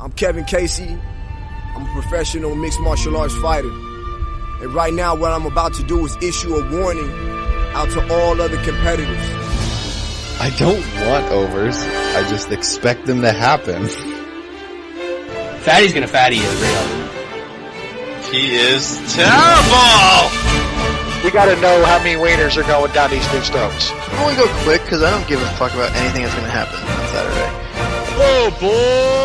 I'm Kevin Casey. I'm a professional mixed martial arts fighter. And right now what I'm about to do is issue a warning out to all other competitors. I don't want overs. I just expect them to happen. Fatty's gonna fatty is real. He is terrible! We gotta know how many wieners are going down these dudes' throats. I'm gonna go quick because I don't give a fuck about anything that's gonna happen on Saturday. Oh, boys!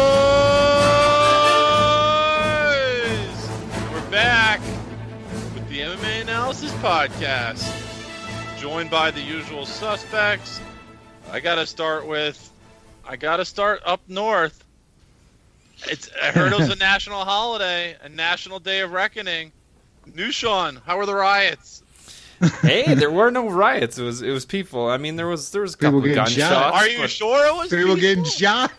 We're back with the MMA Analysis Podcast. Joined by the usual suspects. I gotta start up north. I heard it was a national holiday, a national day of reckoning. New Sean, how were the riots? Hey, there were no riots. It was peaceful. I mean, there was a couple of gunshots. Are you sure it was people peaceful? getting shot?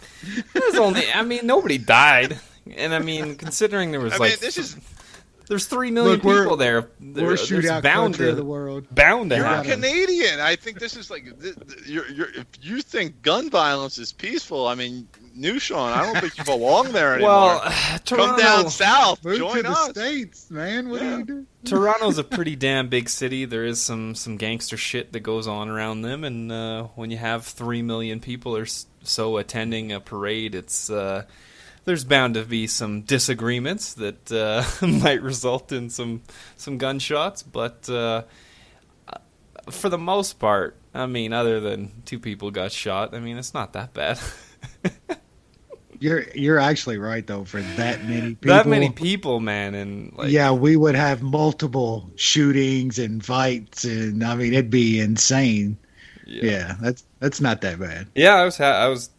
Nobody died. And I mean, considering there was there's 3 million people there. Worst shootout country of the world. Bound to You're happen. a Canadian. I think this is like if you think gun violence is peaceful, I mean, New Sean, I don't think you belong there anymore. Well, Come down south. Move Join to us. the States, man. What do you do? Toronto's a pretty damn big city. There is some gangster shit that goes on around them, and when you have 3 million people or so attending a parade, it's there's bound to be some disagreements that might result in some gunshots. But for the most part, I mean, other than 2 people got shot, I mean, it's not that bad. You're actually right though. For that many people, man, and we would have multiple shootings and fights, and I mean, it'd be insane. Yeah, that's not that bad. Yeah, I was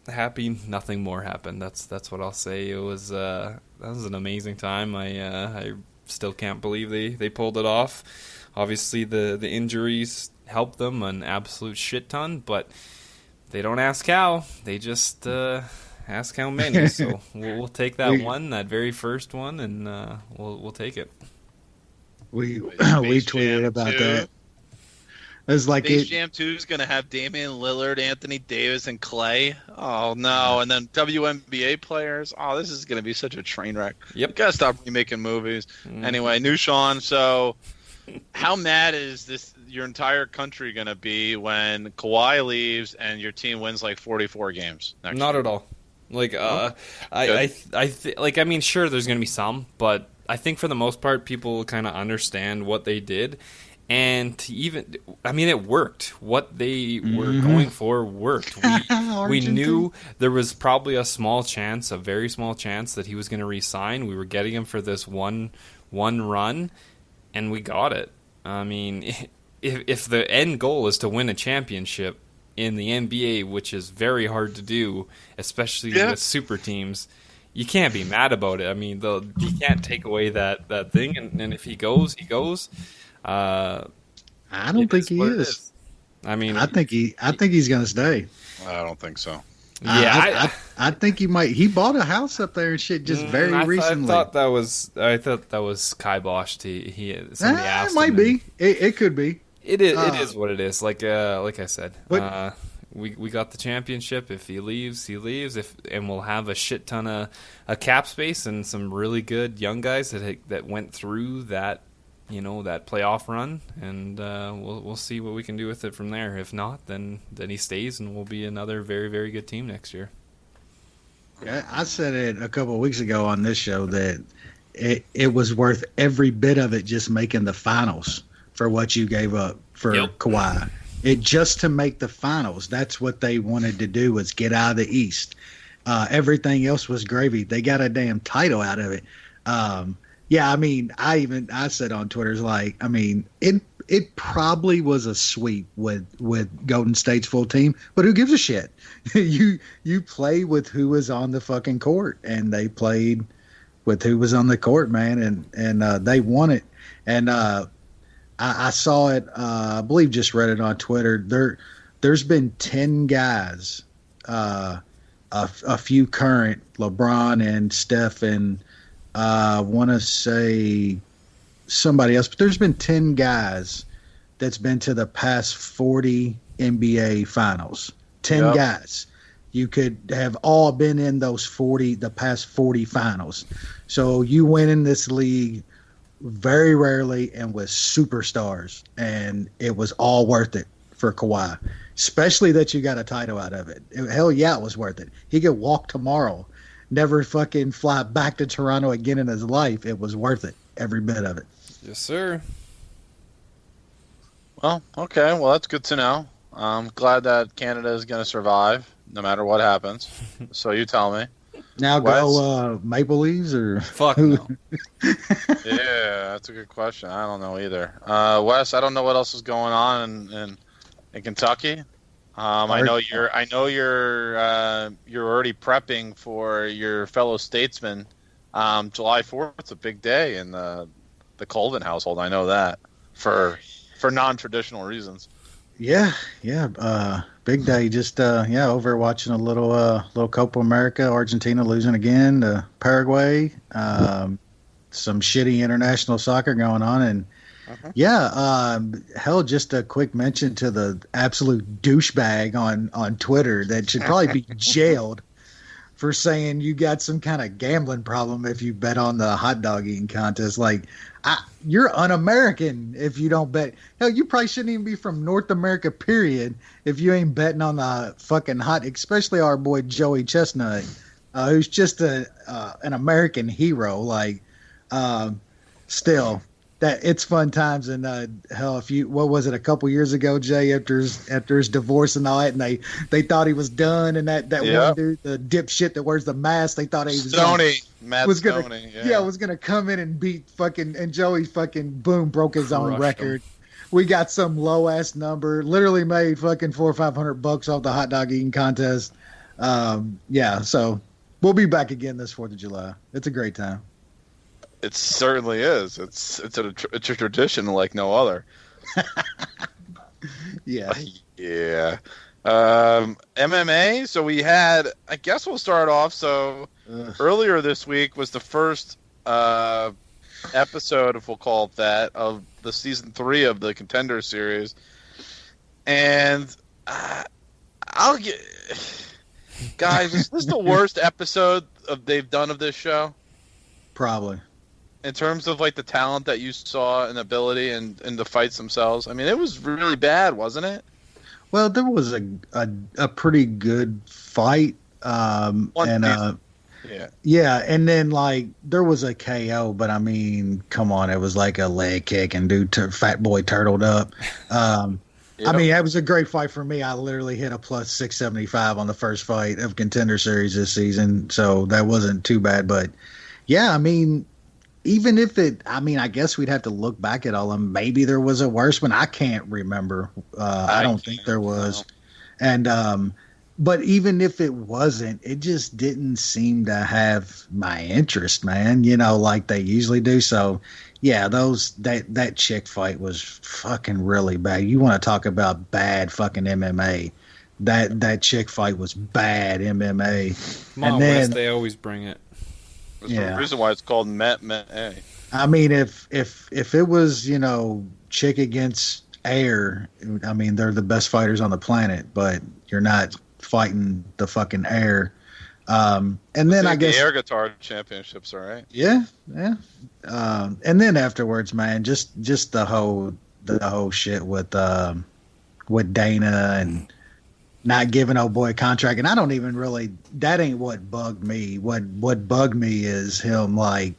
happy nothing more happened. That's what I'll say. It was that was an amazing time. I still can't believe they pulled it off. Obviously, the injuries helped them an absolute shit ton, but they don't ask how. They just ask how many. So we'll take that very first one, and we'll take it. We tweeted about that. It's like Space Jam 2 is going to have Damian Lillard, Anthony Davis, and Clay. Oh, no. And then WNBA players. Oh, this is going to be such a train wreck. Yep. You got to stop remaking movies. Anyway, New Sean, so how mad is your entire country going to be when Kawhi leaves and your team wins like 44 games next Not year? at all. I mean, sure, there's going to be some, but I think for the most part, people kind of understand what they did. And it worked. What they were going for worked. We knew there was probably a very small chance that he was going to re-sign. We were getting him for this one run, and we got it. I mean, if the end goal is to win a championship in the NBA, which is very hard to do, especially with super teams, you can't be mad about it. I mean, you can't take away that thing, and if he goes, he goes. I don't think he is. I mean, I think he's going to stay. I don't think so. Yeah, I think he might. He bought a house up there and shit just very recently. I thought that was kiboshed. Somebody asked it might be. It could be. It is what it is. Like I said, we got the championship. If he leaves, he leaves. And we'll have a shit ton of cap space and some really good young guys that went through that. That playoff run, and we'll see what we can do with it from there. If not, then he stays, and we'll be another very, very good team next year. I said it a couple of weeks ago on this show that it was worth every bit of it just making the finals for what you gave up for Kawhi. Just to make the finals, that's what they wanted to do, was get out of the East. Everything else was gravy. They got a damn title out of it. Yeah, I mean, I said on Twitter, it probably was a sweep with Golden State's full team, but who gives a shit? You play with who was on the fucking court, and they played with who was on the court, man, and they won it. And I saw it, I believe just read it on Twitter. There's been 10 guys, a few current, LeBron and Steph and I want to say somebody else, but there's been 10 guys that's been to the past 40 NBA finals. 10 guys. you could have all been in the past 40 finals. So you win in this league very rarely and with superstars, and it was all worth it for Kawhi, especially that you got a title out of it. Hell yeah, it was worth it. He could walk tomorrow, never fucking fly back to Toronto again in his life. It was worth it, every bit of it. Yes, sir. Well, okay. Well, that's good to know. I'm glad that Canada is going to survive no matter what happens. So you tell me. Now Wes? go Maple Leafs or Fuck no. Yeah, that's a good question. I don't know either. Wes, I don't know what else is going on in Kentucky. I know you're already prepping for your fellow statesman. July 4th, a big day in the Colvin household. I know that for non-traditional reasons. Yeah. Big day. Just over watching a little Copa America, Argentina losing again to Paraguay. Some shitty international soccer going on, and hell, just a quick mention to the absolute douchebag on Twitter that should probably be jailed for saying you got some kind of gambling problem if you bet on the hot dog eating contest. Like, you're un-American if you don't bet. Hell, you probably shouldn't even be from North America, period, if you ain't betting on the fucking especially our boy Joey Chestnut, who's just an American hero. Like, still, that it's fun times. And hell, what was it, a couple years ago, Jay, after his divorce and all that, and they thought he was done, and that one dude, the dipshit that wears the mask, they thought he was was gonna come in and beat fucking, and Joey fucking boom broke his own record. We got some low ass number, literally made fucking $400 or $500 off the hot dog eating contest. So we'll be back again this 4th of July. It's a great time. It certainly is. It's a tradition like no other. Yeah. Yeah. MMA. So we had. I guess we'll start off. So earlier this week was the first episode, if we'll call it that, of the season 3 of the Contender Series, and I'll get guys. Is this the worst episode they've done of this show? Probably. In terms of like the talent that you saw and ability and the fights themselves, I mean, it was really bad, wasn't it? Well, there was a pretty good fight, and then like there was a KO, but I mean, come on, it was like a leg kick and dude, fat boy turtled up. I mean, that was a great fight for me. I literally hit a plus 675 on the first fight of Contender Series this season, so that wasn't too bad. But yeah, I mean, even if I guess we'd have to look back at all of them. Maybe there was a worse one. I can't remember. I don't think there was. No. And but even if it wasn't, it just didn't seem to have my interest, man. You know, like they usually do. So yeah, that chick fight was fucking really bad. You want to talk about bad fucking MMA? That chick fight was bad MMA. Come on, and then West, they always bring it. There's a reason why it's called mma. I mean, if it was, you know, chick against air, I mean, they're the best fighters on the planet, but you're not fighting the fucking air. And then I guess the air guitar championships, all right. Yeah. And then afterwards, man, just the whole shit with Dana and not giving old boy a contract. And I don't even really, that ain't what bugged me. What bugged me is him like,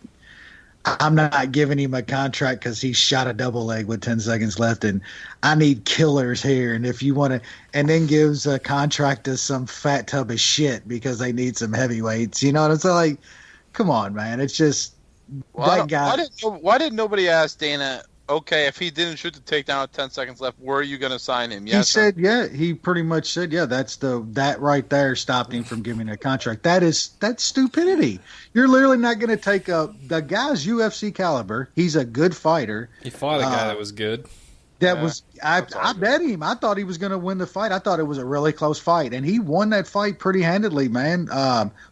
I'm not giving him a contract because he shot a double leg with 10 seconds left, and I need killers here. And if you want to, and then gives a contract to some fat tub of shit because they need some heavyweights. You know what I'm saying? Like, come on, man. It's just that guy. Why did nobody ask Dana? Okay, if he didn't shoot the takedown with 10 seconds left, where are you going to sign him? Yes, he said, yeah. He pretty much said, yeah. That right there stopped him from giving a contract. That's stupidity. You're literally not going to take the guy's UFC caliber. He's a good fighter. He fought a guy that was good. I bet him. I thought he was going to win the fight. I thought it was a really close fight, and he won that fight pretty handedly, man.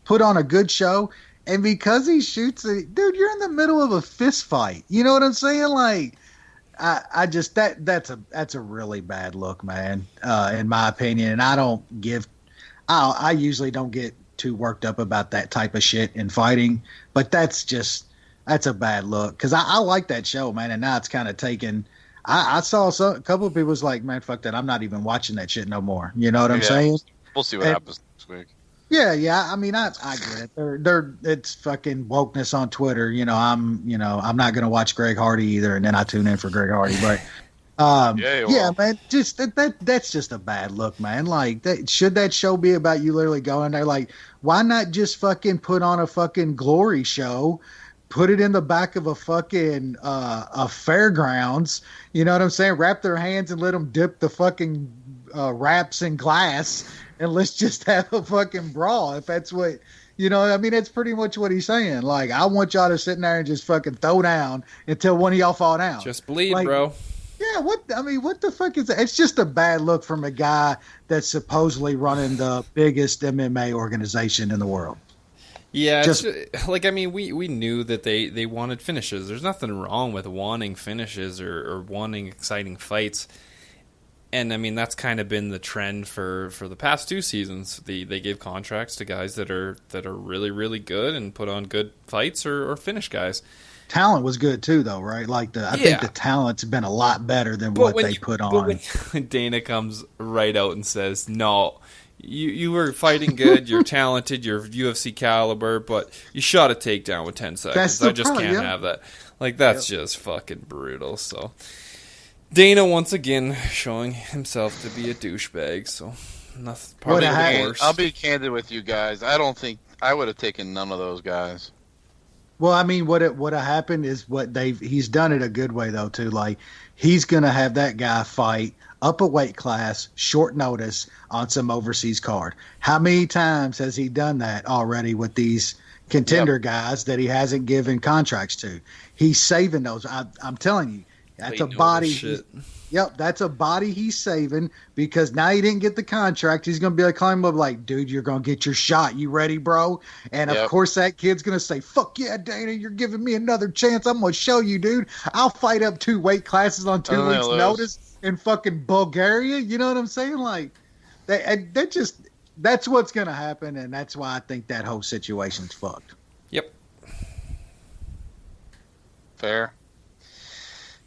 Put on a good show, and because he shoots it, dude, you're in the middle of a fist fight. You know what I'm saying? Like, I just that's a really bad look, man, in my opinion. And I I usually don't get too worked up about that type of shit in fighting, but that's a bad look because I like that show, man, and now it's kind of taken. I saw a couple of people was like, man, fuck that, I'm not even watching that shit no more. You know what I'm saying? We'll see what happens next week. Yeah. I mean, I get it. It's fucking wokeness on Twitter. I'm not gonna watch Greg Hardy either, and then I tune in for Greg Hardy. But yeah, man, just that's just a bad look, man. Like, should that show be about you literally going there? Like, why not just fucking put on a fucking glory show? Put it in the back of a fucking a fairgrounds. You know what I'm saying? Wrap their hands and let them dip the fucking wraps in glass, and let's just have a fucking brawl. If that's what I mean, that's pretty much what he's saying. Like, I want y'all to sit in there and just fucking throw down until one of y'all fall down. Just bleed, like, bro. Yeah, what the fuck is that? It's just a bad look from a guy that's supposedly running the biggest MMA organization in the world. Yeah, we knew that they wanted finishes. There's nothing wrong with wanting finishes or wanting exciting fights. And I mean, that's kind of been the trend for the past 2 seasons. They give contracts to guys that are really, really good and put on good fights or finish guys. Talent was good too, though, right? Like I think the talent's been a lot better than what they put on. But when Dana comes right out and says, "No, you were fighting good, you're talented, you're UFC caliber, but you shot a takedown with 10 seconds. I just can't have that." Like, that's just fucking brutal. So Dana once again showing himself to be a douchebag. So nothing. Probably the worst. I'll be candid with you guys. I don't think I would have taken none of those guys. Well, I mean, what happened is he's done it a good way though too. Like, he's gonna have that guy fight up a weight class, short notice on some overseas card. How many times has he done that already with these contender guys that he hasn't given contracts to? He's saving those. I'm telling you, that's a body. Yep, that's a body he's saving because now he didn't get the contract. He's going to be like, climb up like, dude, you're going to get your shot. You ready, bro? And of course that kid's going to say, fuck yeah, Dana, you're giving me another chance. I'm going to show you, dude. I'll fight up 2 weight classes on 2 weeks notice in fucking Bulgaria. You know what I'm saying? Like, that's what's going to happen. And that's why I think that whole situation's fucked. Yep. Fair.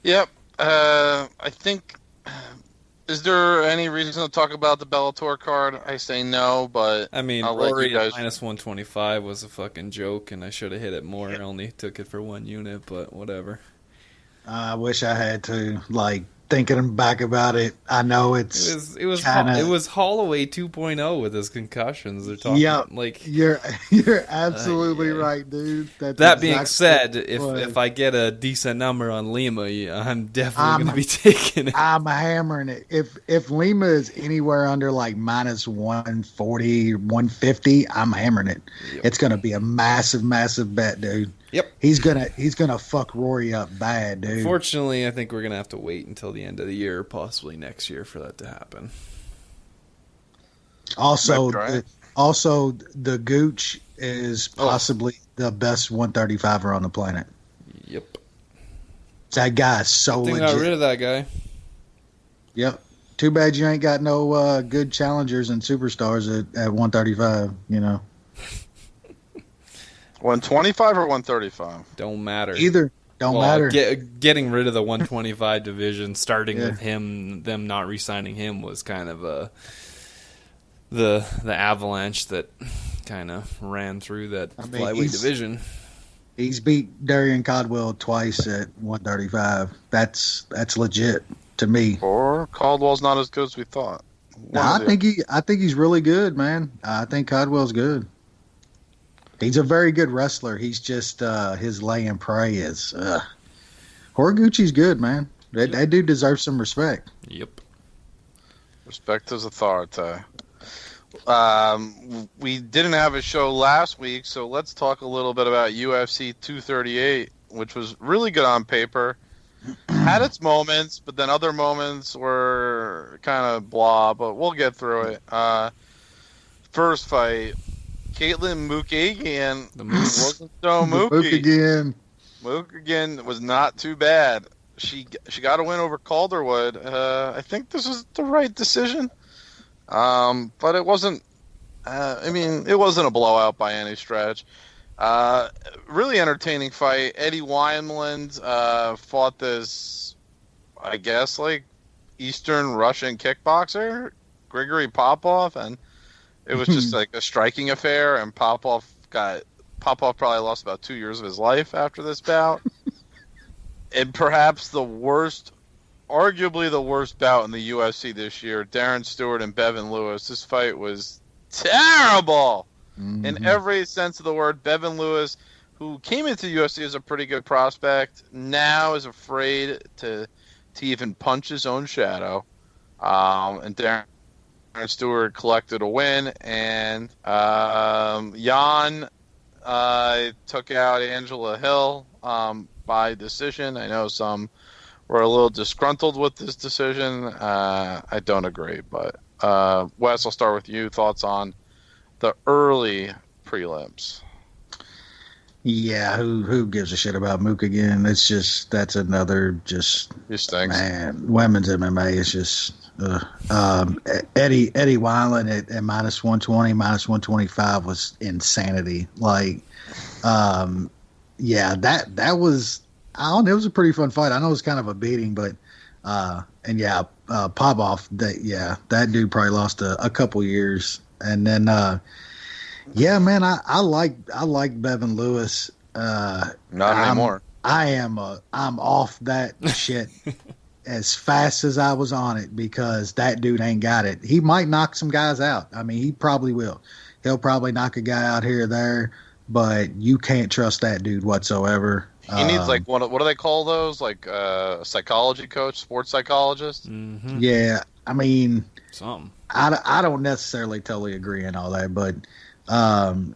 Yep. I think, is there any reason to talk about the Bellator card? I say no, but I mean, I'll Rory let you guys... at minus 125 was a fucking joke, and I should have hit it more. I only took it for 1 unit, but whatever. I wish I had to. Like, thinking back about it, I know it was Holloway 2.0 with his concussions. They're talking like you're absolutely right, dude. That being said, if I get a decent number on Lima, I'm definitely going to be taking it. I'm hammering it. If Lima is anywhere under like minus 140, 150, I'm hammering it. Yep. It's going to be a massive, massive bet, dude. Yep. He's gonna fuck Rory up bad, dude. Fortunately, I think we're gonna have to wait until the end of the year, possibly next year, for that to happen. Also, the Gooch is possibly the best 135er on the planet. Yep. That guy is so legit. Got rid of that guy. Yep. Too bad you ain't got no good challengers and superstars at 135. You know. 125 or 135? Don't matter. Either. Don't matter. Getting rid of the 125 division, starting with them not re-signing him was kind of the avalanche that kind of ran through that flyweight division. He's beat Darian Caldwell twice at 135. That's legit to me. Or Caldwell's not as good as we thought. I think he's really good, man. I think Caldwell's good. He's a very good wrestler. He's just his lay and pray is. Horiguchi's good, man. That dude deserves some respect. Yep. Respect is authority. We didn't have a show last week, so let's talk a little bit about UFC 238, which was really good on paper. Had its moments, but then other moments were kind of blah, but we'll get through it. First fight. Caitlin Mookagian wasn't so Mookie. Mookagian was not too bad. She got a win over Calderwood. I think this was the right decision, but it wasn't I mean, it wasn't a blowout by any stretch. Really entertaining fight. Eddie Wineland fought this, I guess, like Eastern Russian kickboxer, Grigory Popov, and it was just like a striking affair. And Popov probably lost about 2 years of his life after this bout. And perhaps arguably the worst bout in the UFC this year, Darren Stewart and Bevan Lewis. This fight was terrible in every sense of the word. Bevan Lewis, who came into the UFC as a pretty good prospect, now is afraid to even punch his own shadow. And Darren Stewart collected a win, and Jan took out Angela Hill by decision. I know some were a little disgruntled with this decision. I don't agree, but Wes, I'll start with you. Thoughts on the early prelims? Yeah, who gives a shit about Mook again? That's another man. Women's MMA is just Eddie Wineland at -120, -125 was insanity. Like, yeah, that was. It was a pretty fun fight. I know it was kind of a beating, but Popov. That dude probably lost a couple years, and then man, I like Bevan Lewis. Not anymore. I'm off that shit as fast as I was on it because that dude ain't got it. He might knock some guys out. I mean, he probably will. He'll probably knock a guy out here or there, but you can't trust that dude whatsoever. He needs like what do they call those? Like a psychology coach, sports psychologist. Mm-hmm. Yeah, I mean, something. I don't necessarily totally agree in all that, but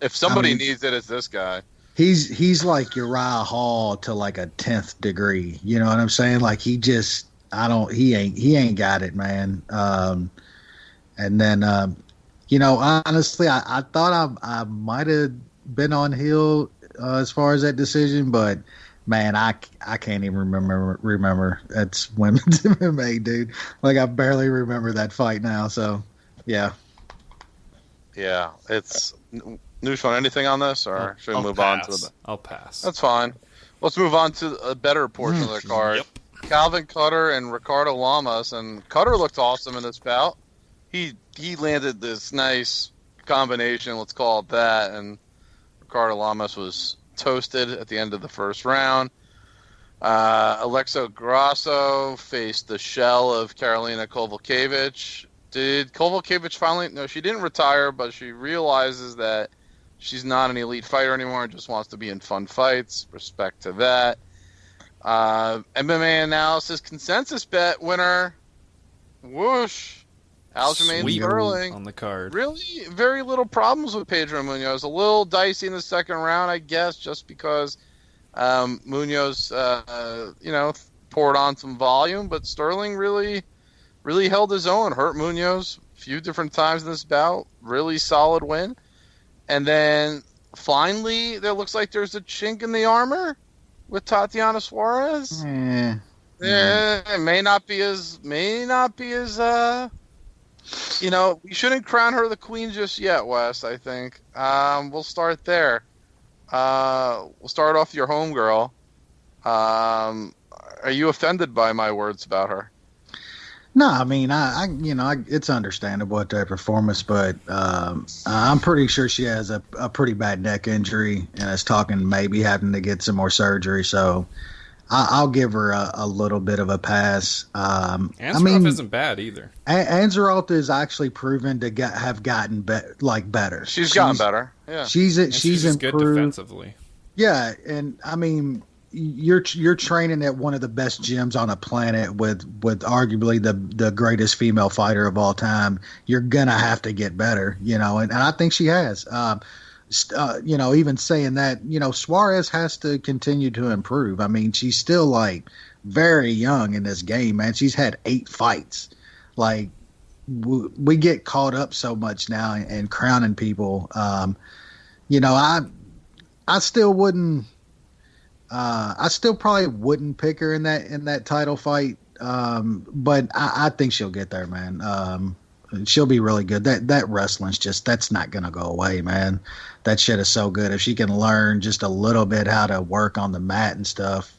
if somebody needs it, it's this guy. He's like Uriah Hall to like a 10th degree. You know what I'm saying? Like he ain't got it, man. And then honestly, I thought I might have been on Hill as far as that decision, but man, I can't even remember. That's women's MMA, dude. Like I barely remember that fight now. So yeah, it's Newshon. Anything on this, or should we move on to the? I'll pass. That's fine. Let's move on to a better portion of the card. Yep. Calvin Cutter and Ricardo Lamas, and Cutter looked awesome in this bout. He landed this nice combination, let's call it that, and Ricardo Lamas was toasted at the end of the first round. Alexa Grasso faced the shell of Karolina Kowalkiewicz. Did Kowalkiewicz finally... No, she didn't retire, but she realizes that she's not an elite fighter anymore and just wants to be in fun fights. Respect to that. MMA analysis consensus bet winner. Whoosh. Aljamain Sterling on the card. Really, very little problems with Pedro Munoz. A little dicey in the second round, I guess, just because Munoz, poured on some volume. But Sterling really held his own. Hurt Munoz a few different times in this bout. Really solid win. And then finally, there looks like there's a chink in the armor with Tatiana Suarez. It may not be as we shouldn't crown her the queen just yet, Wes, I think. We'll start there. We'll start off your homegirl. Are you offended by my words about her? No, I mean, it's understandable at that performance, but I'm pretty sure she has a pretty bad neck injury and is talking maybe having to get some more surgery. So I'll give her a little bit of a pass. Ansaroff isn't bad either. Ansaroff is actually proven to have gotten better. She's gotten better. Yeah, she's improved. Good defensively. Yeah, and I mean, you're training at one of the best gyms on the planet with arguably the greatest female fighter of all time. You're gonna have to get better, and I think she has. Even saying that, Suarez has to continue to improve. I mean, she's still like very young in this game, man. She's had 8 fights. Like we get caught up so much now and crowning people. I still wouldn't. I still probably wouldn't pick her in that title fight. But I think she'll get there, man. she'll be really good. That wrestling's that's not gonna go away, man. That shit is so good. If she can learn just a little bit how to work on the mat and stuff,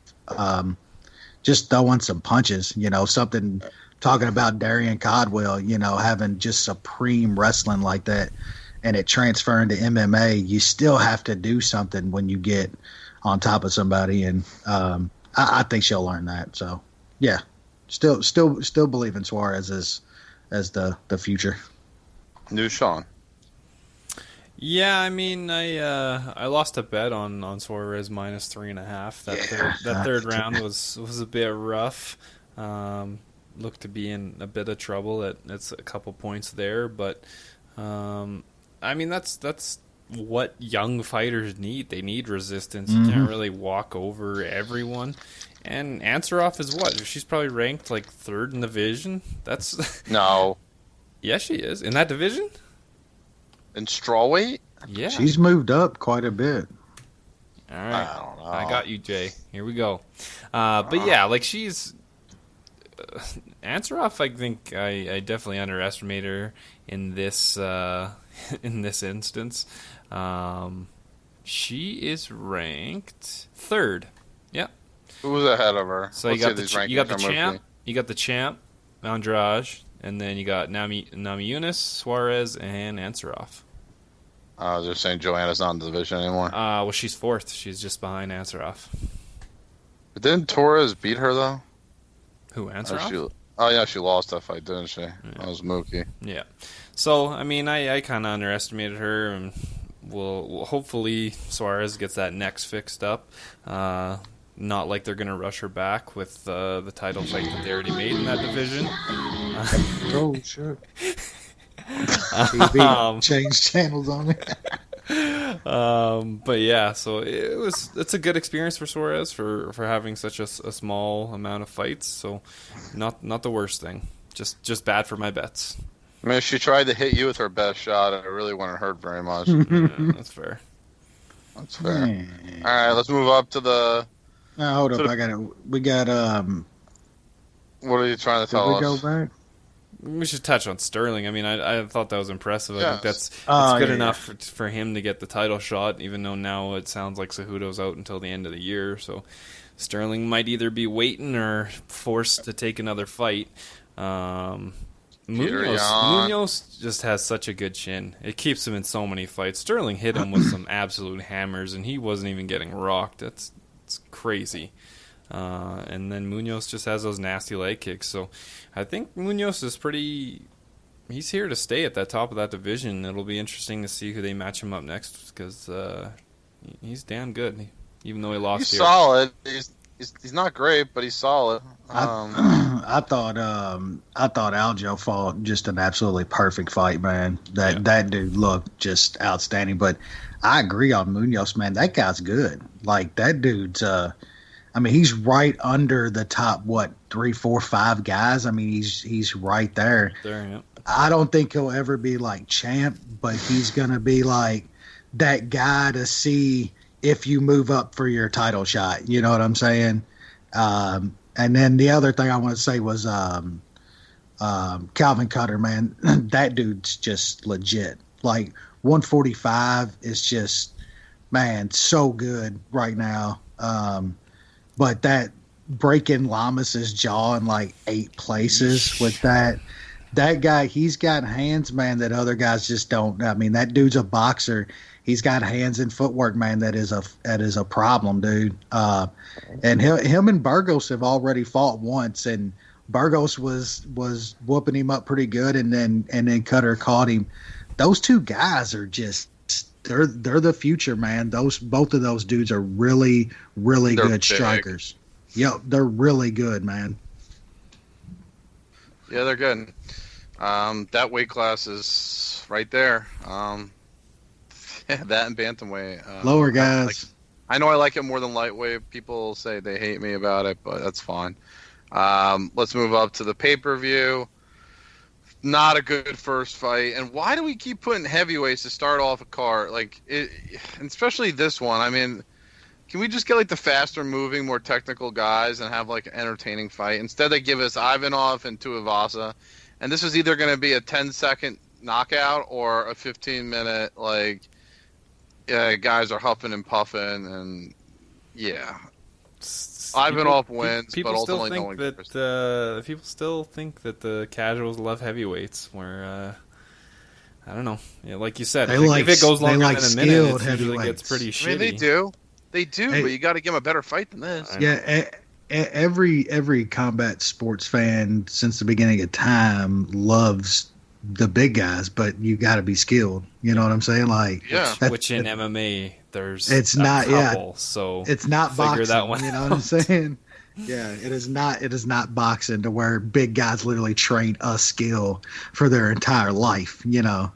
just throwing some punches, something. Talking about Darian Caldwell, having just supreme wrestling like that, and it transferring to MMA, you still have to do something when you get on top of somebody, and I think she'll learn that. So, yeah, still believe in Suarez as the future. New Sean. Yeah, I mean, I lost a bet on Suarez minus 3.5. That third round was a bit rough. Looked to be in a bit of trouble. It's a couple points there, but I mean that's what young fighters need. They need resistance. You can't really walk over everyone. And Ansaroff is what? She's probably ranked like third in the division. That's no. Yeah, she is in that division. In strawweight? Yeah, she's moved up quite a bit. All right, I don't know. I got you, Jay. Here we go. But yeah, like she's. Ansaroff, I think I definitely underestimate her in this instance. She is ranked third. Yeah. Who's ahead of her? So you got the champ, Andrade, and then you got Nami Yunus, Suarez, and Ansaroff. They're saying Joanna's not in the division anymore. Well, she's fourth. She's just behind Ansaroff. But didn't Torres beat her though? Who, Ansaroff? She lost that fight, didn't she? Yeah. That was Mookie. Yeah. So, I mean, I kind of underestimated her, and we'll hopefully Suarez gets that next fixed up. Not like they're going to rush her back with the title fight that they already made in that division. Oh, shit. TV changed channels on it. But yeah, so it's a good experience for Suarez for having such a small amount of fights. So not the worst thing. Just bad for my bets. I mean, if she tried to hit you with her best shot, it really wouldn't hurt very much. Yeah, that's fair. That's fair. All right, let's move up to the. Now, hold up, I got it. We got What are you trying to tell us? Go back. We should touch on Sterling. I mean, I thought that was impressive. I think that's good enough for him to get the title shot, even though now it sounds like Cejudo's out until the end of the year. So Sterling might either be waiting or forced to take another fight. Munoz just has such a good chin. It keeps him in so many fights. Sterling hit him with some absolute hammers, and he wasn't even getting rocked. It's crazy. And then Munoz just has those nasty leg kicks. So I think Munoz is he's here to stay at that top of that division. It'll be interesting to see who they match him up next because he's damn good, even though he lost he's here. Solid. He's not great, but he's solid. I thought Aljo fought just an absolutely perfect fight, man. That dude looked just outstanding. But I agree on Munoz, man. That guy's good. Like that dude's. I mean, he's right under the top, 3, 4, 5 guys. I mean, he's right there. Yeah. I don't think he'll ever be like champ, but he's going to be like that guy to see if you move up for your title shot. You know what I'm saying? And then the other thing I want to say was Calvin Cutter, man. That dude's just legit. Like 145 is just, man, so good right now. But that breaking Lamas's jaw in like 8 places with that guy, he's got hands, man, that other guys just don't. I mean, that dude's a boxer. He's got hands and footwork, man. That is a problem, dude. And him and Burgos have already fought once, and Burgos was whooping him up pretty good, and then Cutter caught him. Those two guys are just. They're the future, man. Both of those dudes are really, really good strikers. Yep, they're really good, man. Yeah, they're good. That weight class is right there. That and bantamweight. Lower guys. I know I like it more than lightweight. People say they hate me about it, but that's fine. Let's move up to the pay-per-view. Not a good first fight. And why do we keep putting heavyweights to start off a card? Like, especially this one. I mean, can we just get like the faster moving, more technical guys and have like an entertaining fight? Instead, they give us Ivanov and Tuivasa, and this was either going to be a 10-second knockout or a 15-minute guys are huffing and puffing, and Ivanov wins, but ultimately no one cares. People still think that the casuals love heavyweights, where I don't know. Yeah, like you said, if it goes longer than a minute, it usually gets pretty shitty. I mean, they do, but you got to give them a better fight than this. Yeah, every combat sports fan since the beginning of time loves the big guys, but you got to be skilled. You know what I'm saying? Which in MMA there's it's not couple, so it's not boxing. That one you know what I'm saying? Yeah, it is not boxing to where big guys literally train a skill for their entire life. You know?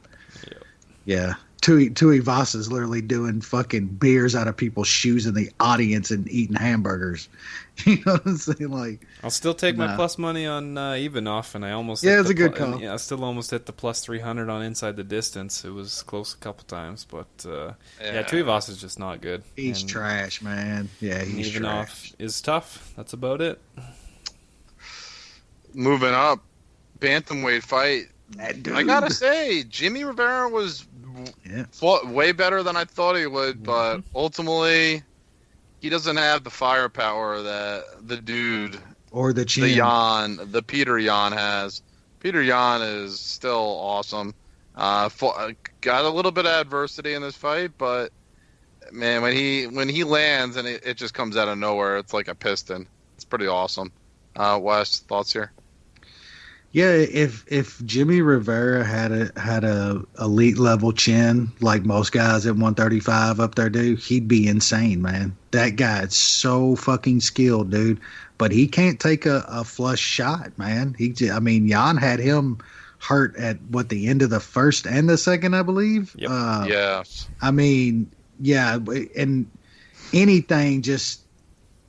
Yeah. Tui Vasa's literally doing fucking beers out of people's shoes in the audience and eating hamburgers. You know what I'm saying? I'll still take my plus money on Ivanov, and I almost it's a good call. I still almost hit the plus 300 on Inside the Distance. It was close a couple times, but Tui Vasa's just not good. He's trash, man. Yeah, he's Ivanov trash. Is tough. That's about it. Moving up, bantamweight fight. I gotta say, Jimmy Rivera was fought way better than I thought he would, but ultimately, he doesn't have the firepower that the dude or the Peter Yan has. Peter Yan is still awesome. Got a little bit of adversity in this fight, but man, when he lands and it just comes out of nowhere, it's like a piston. It's pretty awesome. Wes, thoughts here? Yeah, if Jimmy Rivera had a elite level chin like most guys at 135 up there do, he'd be insane, man. That guy's so fucking skilled, dude. But he can't take a flush shot, man. Jan had him hurt at the end of the first and the second, I believe. Yep. Yes. And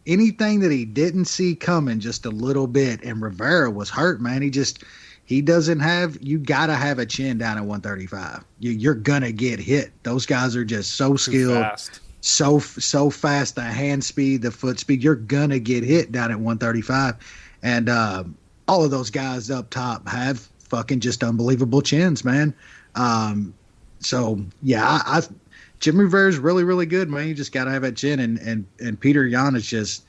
anything that he didn't see coming just a little bit, and Rivera was hurt, man. He doesn't have, you got to have a chin down at 135. You're going to get hit. Those guys are just so skilled, so fast, the hand speed, the foot speed. You're going to get hit down at 135. And all of those guys up top have fucking just unbelievable chins, man. Jimmy Rivera's really, really good, man. You just got to have that chin. And Peter Yan is just,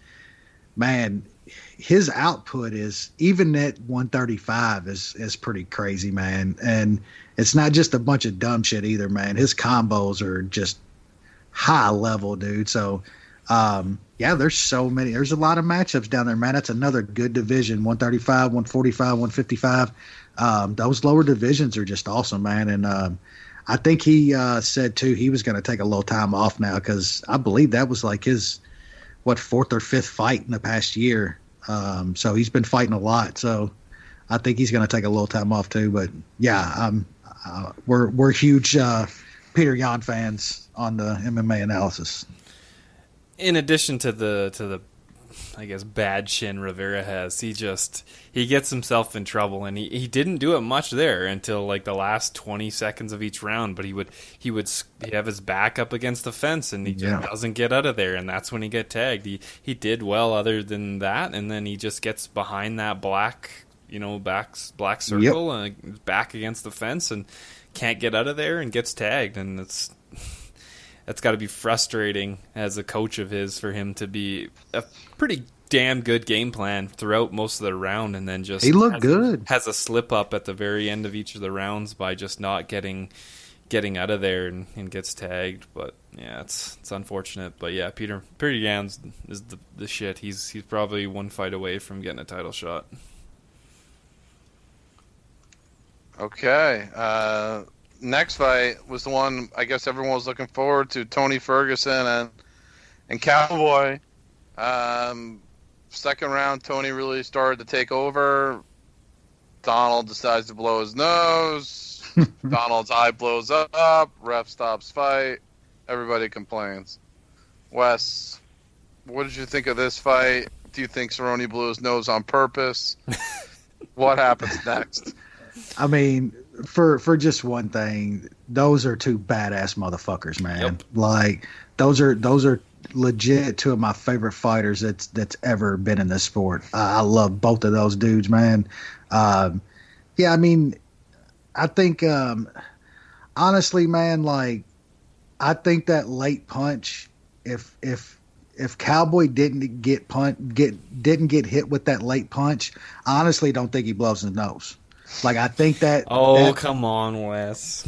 man, his output is, even at 135, is pretty crazy, man. And it's not just a bunch of dumb shit either, man. His combos are just high level, dude. So, there's so many. There's a lot of matchups down there, man. That's another good division, 135, 145, 155. Those lower divisions are just awesome, man. And I think he said, too, he was going to take a little time off now because I believe that was like his, fourth or fifth fight in the past year. So he's been fighting a lot. So I think he's going to take a little time off, too. But, we're huge Peter Yan fans on the MMA analysis. In addition to the I guess bad chin Rivera has, he gets himself in trouble, and he didn't do it much there until like the last 20 seconds of each round, but he would have his back up against the fence, and he just doesn't get out of there, and that's when he get tagged. He did well other than that, and then he just gets behind that black circle and back against the fence and can't get out of there and gets tagged, and that's got to be frustrating as a coach of his, for him to be a pretty damn good game plan throughout most of the round, and then just he looked good. Has a slip up at the very end of each of the rounds by just not getting out of there and gets tagged. But yeah, it's unfortunate. But yeah, Peter Yan is the shit. He's probably one fight away from getting a title shot. Okay. Next fight was the one I guess everyone was looking forward to, Tony Ferguson and Cowboy. Second round, Tony really started to take over. Donald decides to blow his nose. Donald's eye blows up. Ref stops fight. Everybody complains. Wes, what did you think of this fight? Do you think Cerrone blew his nose on purpose? What happens next? I mean, for just one thing, those are two badass motherfuckers, man. Yep. Like those are legit two of my favorite fighters that's ever been in this sport. I love both of those dudes, man. Yeah, I mean, I think honestly, man, like I think that late punch, if Cowboy didn't get hit with that late punch, I honestly don't think he blows his nose. Like I think that. Come on, Wes.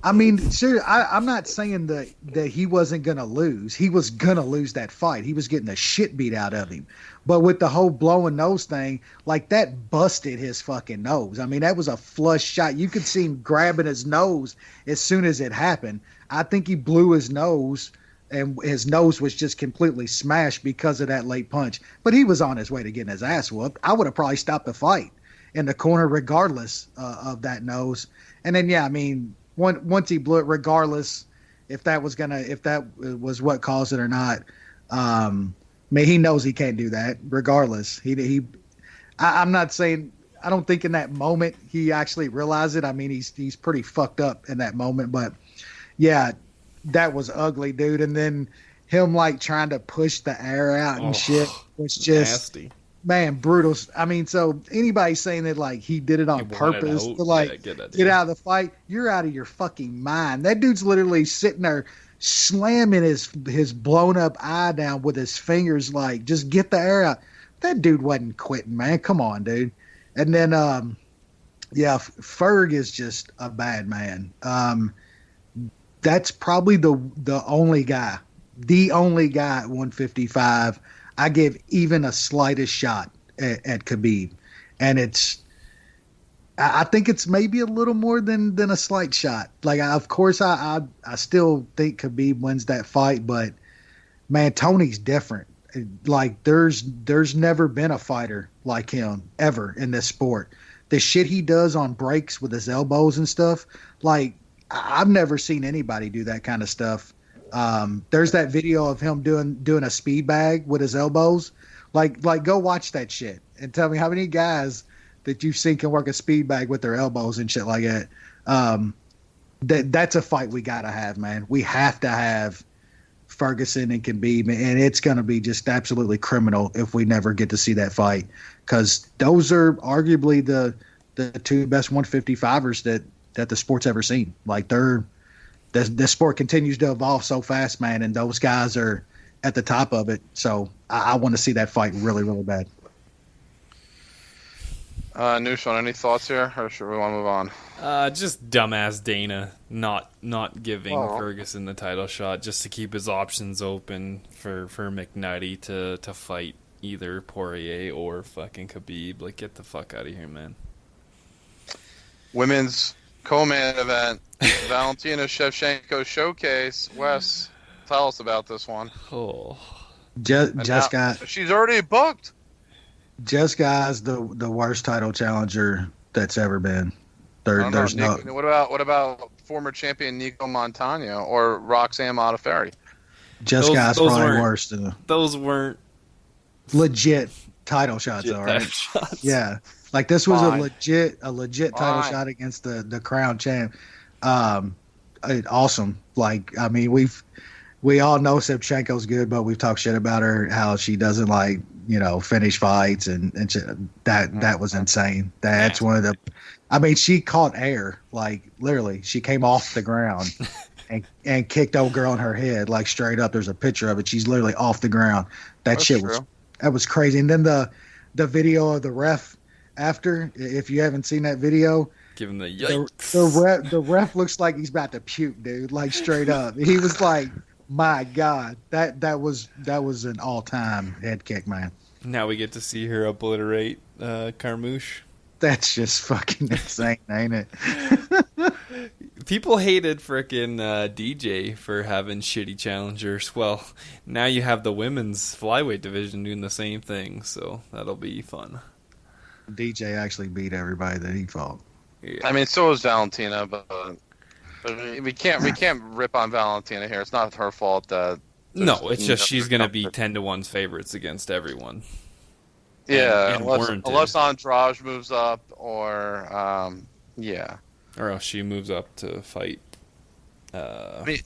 I mean, seriously, I'm not saying that he wasn't gonna lose. He was gonna lose that fight. He was getting the shit beat out of him. But with the whole blowing nose thing, like that busted his fucking nose. I mean, that was a flush shot. You could see him grabbing his nose as soon as it happened. I think he blew his nose, and his nose was just completely smashed because of that late punch. But he was on his way to getting his ass whooped. I would have probably stopped the fight in the corner regardless of that nose. And then, yeah, I mean, once he blew it, regardless if that was what caused it or not, I mean, he knows he can't do that. Regardless, I'm not saying. I don't think in that moment he actually realized it. I mean, he's pretty fucked up in that moment. But yeah, that was ugly, dude. And then him like trying to push the air out and shit was just nasty. Man, brutal. I mean, so anybody saying that like he did it on purpose to like get out of the fight, you're out of your fucking mind. That dude's literally sitting there slamming his blown up eye down with his fingers, like just get the air out. That dude wasn't quitting, man. Come on, dude. And then, yeah, Ferg is just a bad man. That's probably the only guy at 155 I give even a slightest shot at Khabib. And I think it's maybe a little more than a slight shot. Like, of course, I still think Khabib wins that fight, but man, Tony's different. Like, there's never been a fighter like him ever in this sport. The shit he does on breaks with his elbows and stuff, like, I've never seen anybody do that kind of stuff. There's that video of him doing a speed bag with his elbows. Like go watch that shit and tell me how many guys that you've seen can work a speed bag with their elbows and shit like that. That's a fight we gotta have, man. We have to have Ferguson and Khabib, and it's gonna be just absolutely criminal if we never get to see that fight, because those are arguably the two best 155ers that the sport's ever seen. Like this sport continues to evolve so fast, man, and those guys are at the top of it. So I want to see that fight really, really bad. Nushan, any thoughts here, or should we want to move on? Just dumbass Dana not giving Ferguson the title shot just to keep his options open for McNutty to fight either Poirier or fucking Khabib. Like, get the fuck out of here, man. Women's co-main event, Valentina Shevchenko showcase. Wes, tell us about this one. Oh, she's already booked. Jessica's the worst title challenger that's ever been. There's no. What about former champion Nico Montano or Roxanne Modafferi? Jessica's probably worse. Those weren't legit title shots, all right? Yeah. Like, this was a legit title shot against the crown champ. Awesome. Like, I mean, we all know Shevchenko's good, but we've talked shit about her, how she doesn't like, finish fights and shit. That was insane. That's one of the. I mean, she caught air, like literally. She came off the ground and kicked old girl in her head, like straight up. There's a picture of it. She's literally off the ground. That was crazy. And then the video of the ref. After, if you haven't seen that video, give him the yikes. The ref looks like he's about to puke, dude. Like, straight up, he was like, "My God, that was an all-time head kick, man." Now we get to see her obliterate Carmouche. That's just fucking insane, ain't it? People hated frickin' DJ for having shitty challengers. Well, now you have the women's flyweight division doing the same thing, so that'll be fun. DJ actually beat everybody that he fought. Yeah. I mean, so was Valentina, but we can't rip on Valentina here. It's not her fault that. No, it's just she's gonna be 10-1 favorites against everyone. Yeah, unless Andrade moves up, or yeah, or else she moves up to fight. Yeah.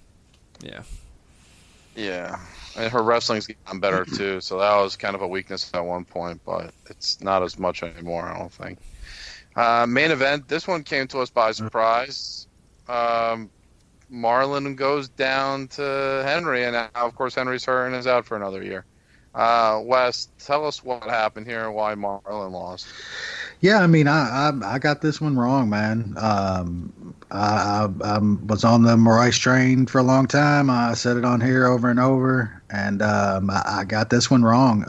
Yeah. And her wrestling's gotten better too, so that was kind of a weakness at one point, but it's not as much anymore, I don't think. Main event. This one came to us by surprise. Marlon goes down to Henry, and now, of course, Henry's hurt and is out for another year. Wes, tell us what happened here and why Marlon lost. Yeah, I mean, I got this one wrong, man. I was on the Moraes train for a long time. I said it on here over and over, and I got this one wrong.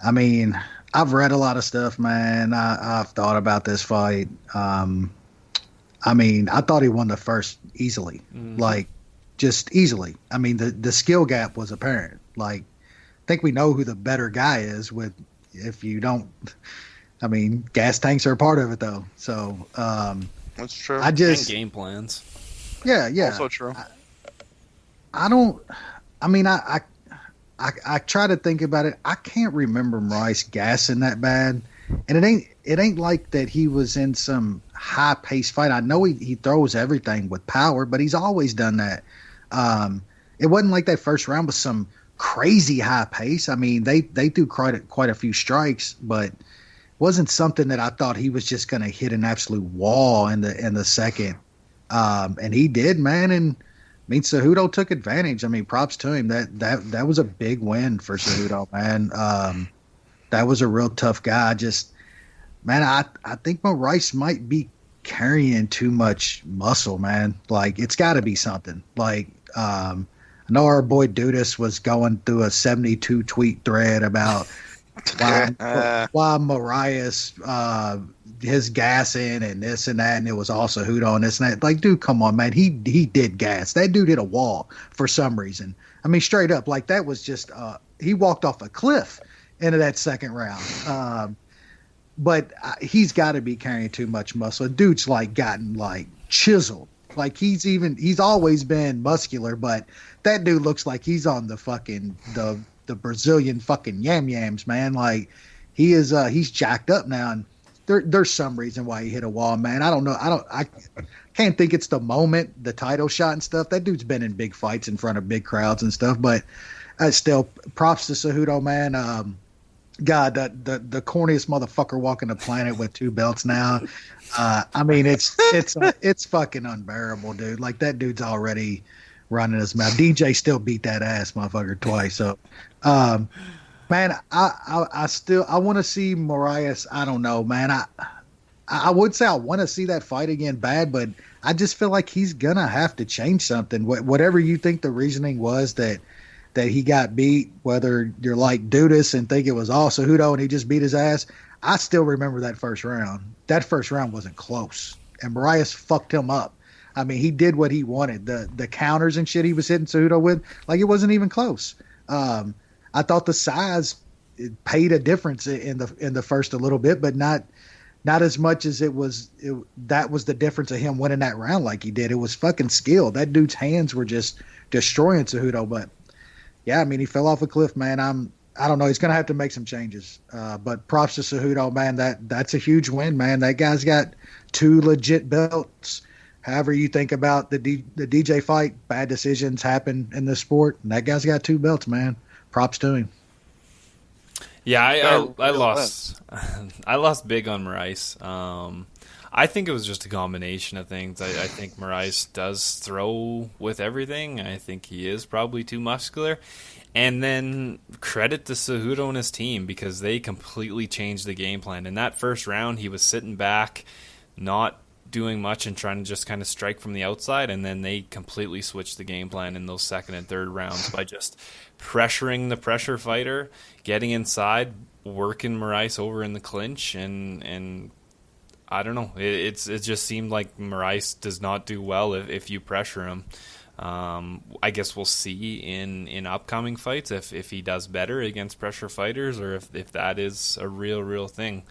I mean, I've read a lot of stuff, man. I've thought about this fight. I mean, I thought he won the first easily, like just easily. I mean, the skill gap was apparent. Like, I think we know who the better guy is. If you don't, I mean, gas tanks are a part of it, though. So that's true. And game plans. Yeah. Also true. I don't. I mean, I try to think about it. I can't remember Moraes gassing that bad, and it ain't like that he was in some high paced fight. I know he throws everything with power, but he's always done that. It wasn't like that first round was some crazy high pace. I mean, they threw quite a few strikes, but it wasn't something that I thought he was just going to hit an absolute wall in the second. And he did, man. And I mean, Cejudo took advantage. I mean, props to him. That was a big win for Cejudo, man. That was a real tough guy. Just, man, I think Moraes might be carrying too much muscle, man. Like, it's got to be something. Like, I know our boy Dudas was going through a 72 tweet thread about why Moraes his gassing and this and that, and it was also Cejudo and this and that. Like, dude, come on, man. He did gas. That dude hit a wall for some reason. I mean, straight up, like, that was just he walked off a cliff into that second round. But he's got to be carrying too much muscle. Dude's like gotten like chiseled. Like, he's always been muscular, but that dude looks like he's on the fucking the Brazilian fucking yams, man. Like, he is he's jacked up now, and there's some reason why he hit a wall, man. I don't know. I can't think it's the moment, the title shot and stuff. That dude's been in big fights in front of big crowds and stuff, but still, props to Cejudo, man. God, the corniest motherfucker walking the planet with 2 belts now. I mean, it's fucking unbearable, dude. Like, that dude's already running his mouth. DJ still beat that ass motherfucker twice. So, man, I want to see Moraes. I don't know, man. I would say I want to see that fight again bad, but I just feel like he's gonna have to change something. Whatever you think the reasoning was that he got beat, whether you're like Dudas and think it was all Cejudo and he just beat his ass, I still remember that first round. That first round wasn't close, and Moraes fucked him up. I mean, he did what he wanted. The counters and shit he was hitting Cejudo with, like, it wasn't even close. I thought the size paid a difference in the first a little bit, but not as much as that was the difference of him winning that round like he did. It was fucking skill. That dude's hands were just destroying Cejudo, but yeah, I mean, he fell off a cliff, man. I don't know. He's going to have to make some changes. But props to Cejudo, man. That's a huge win, man. That guy's got 2 legit belts. However you think about the DJ fight, bad decisions happen in this sport. And that guy's got 2 belts, man. Props to him. Yeah, I lost. I lost big on Moraes. I think it was just a combination of things. I think Moraes does throw with everything. I think he is probably too muscular. And then credit to Cejudo and his team, because they completely changed the game plan. In that first round, he was sitting back, not doing much and trying to just kind of strike from the outside, and then they completely switched the game plan in those second and third rounds by just pressuring the pressure fighter, getting inside, working Moraes over in the clinch, and I don't know. It just seemed like Moraes does not do well if you pressure him. I guess we'll see in upcoming fights if he does better against pressure fighters, or if that is a real thing.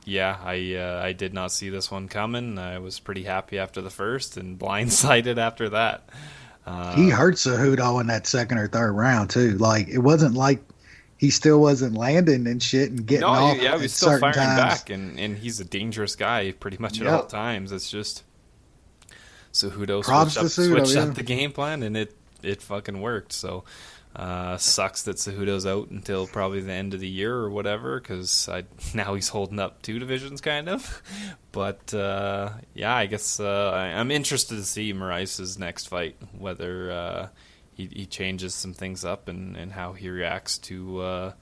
Yeah, I did not see this one coming. I was pretty happy after the first and blindsided after that. He hurt Cejudo in that second or third round too. Like, it wasn't like he still wasn't landing and shit and getting off. Yeah, he was still firing back, and he's a dangerous guy pretty much at all times. It's just Cejudo switched up the game plan, and it it fucking worked. So sucks that Cejudo's out until probably the end of the year or whatever, because now he's holding up 2 divisions kind of. But yeah, I guess I'm interested to see Moraes' next fight, whether he changes some things up and how he reacts to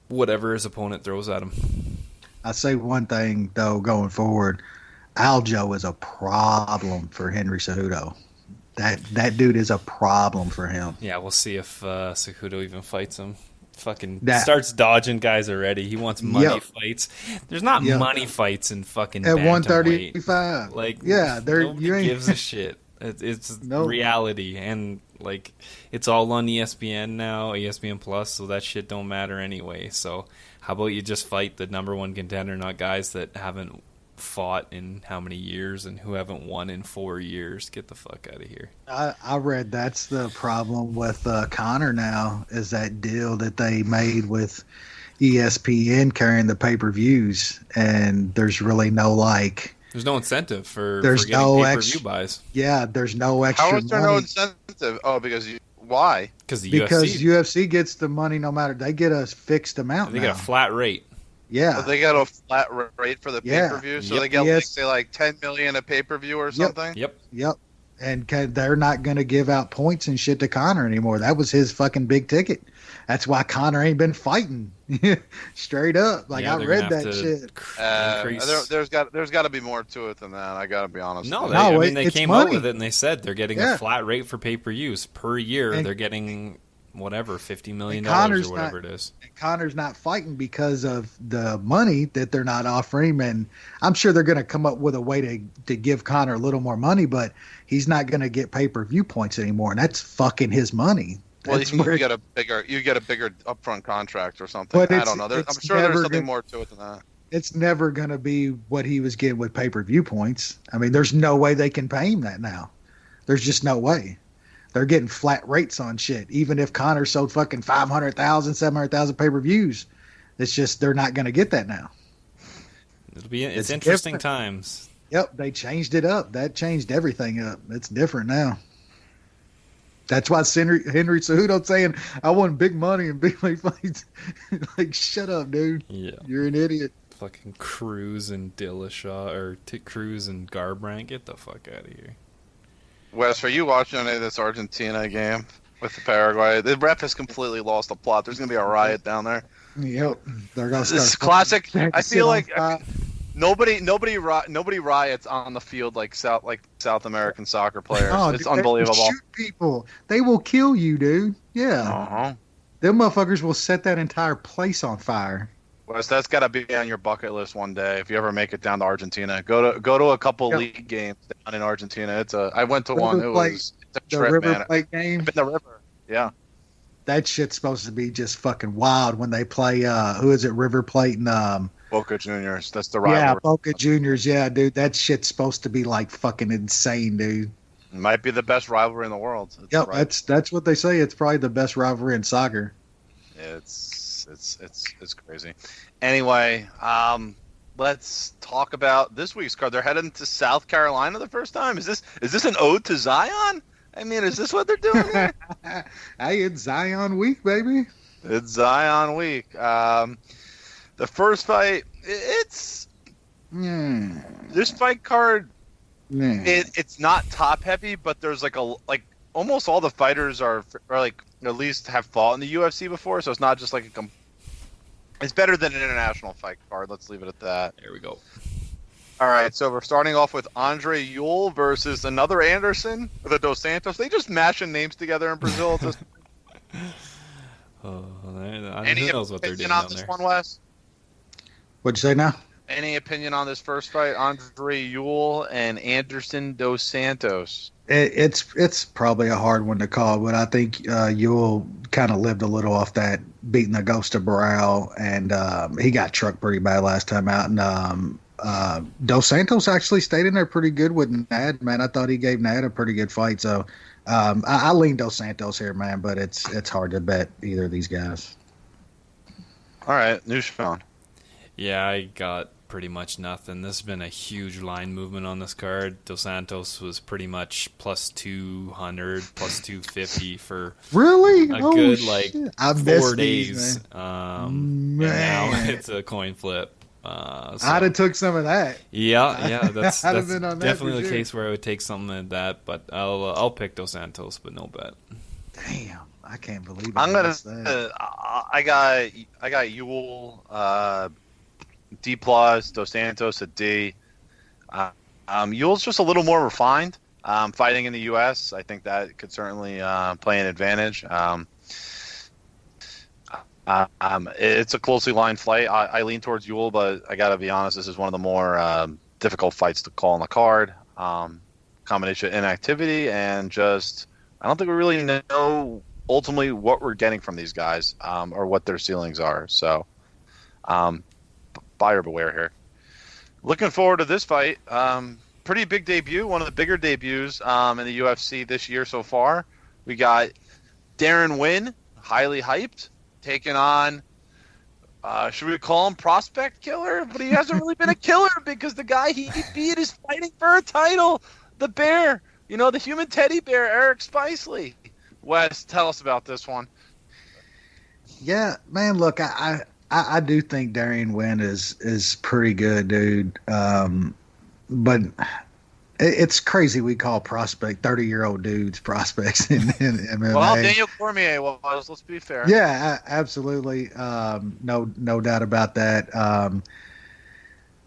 whatever his opponent throws at him. I say one thing though, going forward, Aljo is a problem for Henry Cejudo. That dude is a problem for him. Yeah, we'll see if Cejudo even fights him. Fucking starts dodging guys already. He wants money fights. There's not money fights in fucking at bantamweight. 135. Like, yeah, nobody gives a shit. It's reality, and like it's all on ESPN now, ESPN Plus, so that shit don't matter anyway. So how about you just fight the number 1 contender, not guys that haven't fought in how many years and who haven't won in 4 years? Get the fuck out of here. I read that's the problem with Conor now, is that deal that they made with ESPN carrying the pay-per-views, and there's really no there's no incentive for there's getting no pay-per-view buys. Yeah, there's no extra How is there money. no incentive? Oh, why? Because UFC gets the money no matter. They get a fixed amount. They get a flat rate. Yeah, So they got a flat rate for the pay-per-view, so they get like $10 million a pay-per-view or something. Yep. And they're not going to give out points and shit to Conor anymore. That was his fucking big ticket. That's why Conor ain't been fighting. Straight up. Like, I read that shit. There's got to be more to it than that. I got to be honest. No, they came money. out with it and they said they're getting a flat rate for pay-per-views per year. And they're getting whatever, $50 million or whatever it is. And Conor's not fighting because of the money that they're not offering him. And I'm sure they're going to come up with a way to give Conor a little more money, but he's not going to get pay-per-view points anymore. And that's fucking his money. Well, you get a bigger upfront contract or something. I don't know. I'm sure there's something more to it than that. It's never going to be what he was getting with pay-per-view points. I mean, there's no way they can pay him that now. There's just no way. They're getting flat rates on shit. Even if Conor sold fucking 500,000, 700,000 pay-per-views, it's just they're not going to get that now. It's interesting times. Yep, they changed it up. That changed everything up. It's different now. That's why Henry Cejudo saying, I want big money and big fights. Like, shut up, dude. Yeah. You're an idiot. Fucking Cruz and Dillashaw, or Cruz and Garbrandt. Get the fuck out of here. Wes, are you watching any of this Argentina game with the Paraguay? The ref has completely lost the plot. There's going to be a riot down there. Yep. They're going to start. This is classic. I feel like nobody riots on the field like South American soccer players. Oh, it's dude, unbelievable. They shoot people. They will kill you, dude. Yeah. Uh-huh. Them motherfuckers will set that entire place on fire. Wes, that's got to be on your bucket list one day if you ever make it down to Argentina. Go to a couple league games down in Argentina. I went to one. It's a trip, the River man. Plate game. In the river. Yeah. That shit's supposed to be just fucking wild when they play. Who is it? River Plate and Boca Juniors. That's the rivalry. Yeah, Boca Juniors. Yeah, dude, that shit's supposed to be like fucking insane, dude. It might be the best rivalry in the world. Yep, that's what they say. It's probably the best rivalry in soccer. It's crazy. Anyway, let's talk about this week's card. They're heading to South Carolina the first time. Is this an ode to Zion? I mean, is this what they're doing here? Hey, it's Zion week, baby. It's Zion week. The first fight, it's this fight card. It's not top heavy, but there's like almost all the fighters are like at least have fought in the UFC before, so it's not just like it's better than an international fight card. Let's leave it at that. There we go. All right, so we're starting off with Andre Ewell versus another Anderson, the Dos Santos. They just mashing names together in Brazil. Who Any knows what they're doing opinion on down this there? one, Wes? What'd you say now? Any opinion on this first fight, Andre Ewell and Anderson Dos Santos? It's probably a hard one to call, but I think Ewell kind of lived a little off that beating the ghost of Burrell, and he got trucked pretty bad last time out. And Dos Santos actually stayed in there pretty good with Nad. Man, I thought he gave Nad a pretty good fight. So I lean Dos Santos here, man, but it's hard to bet either of these guys. All right, Newshon. Yeah, I got pretty much nothing. This has been a huge line movement on this card. Dos Santos was pretty much plus 200, plus 250 for really a good like 4 days. Man. And now it's a coin flip. So, I'd have took some of that. Yeah, that's been on that definitely the sure. case where I would take something like that. But I'll pick Dos Santos, but no bet. Damn, I can't believe it. I got Ewell, D plus, Dos Santos a D. Ewell's just a little more refined. Fighting in the U.S., I think that could certainly play an advantage. It's a closely lined fight. I lean towards Ewell, but I got to be honest, this is one of the more difficult fights to call on the card. Combination of inactivity and just I don't think we really know ultimately what we're getting from these guys or what their ceilings are. So buyer beware here. Looking forward to this fight. Pretty big debut, one of the bigger debuts in the UFC this year so far. We got Darren Wynn, highly hyped, taking on, should we call him prospect killer? But he hasn't really been a killer because the guy he beat is fighting for a title. The bear, the human teddy bear, Eric Spicely. Wes, tell us about this one. Yeah, man, look, I do think Darian Wynn is pretty good, dude. But it's crazy we call 30-year-old dudes prospects in MMA. Well, Daniel Cormier was, let's be fair. Yeah, absolutely. No doubt about that.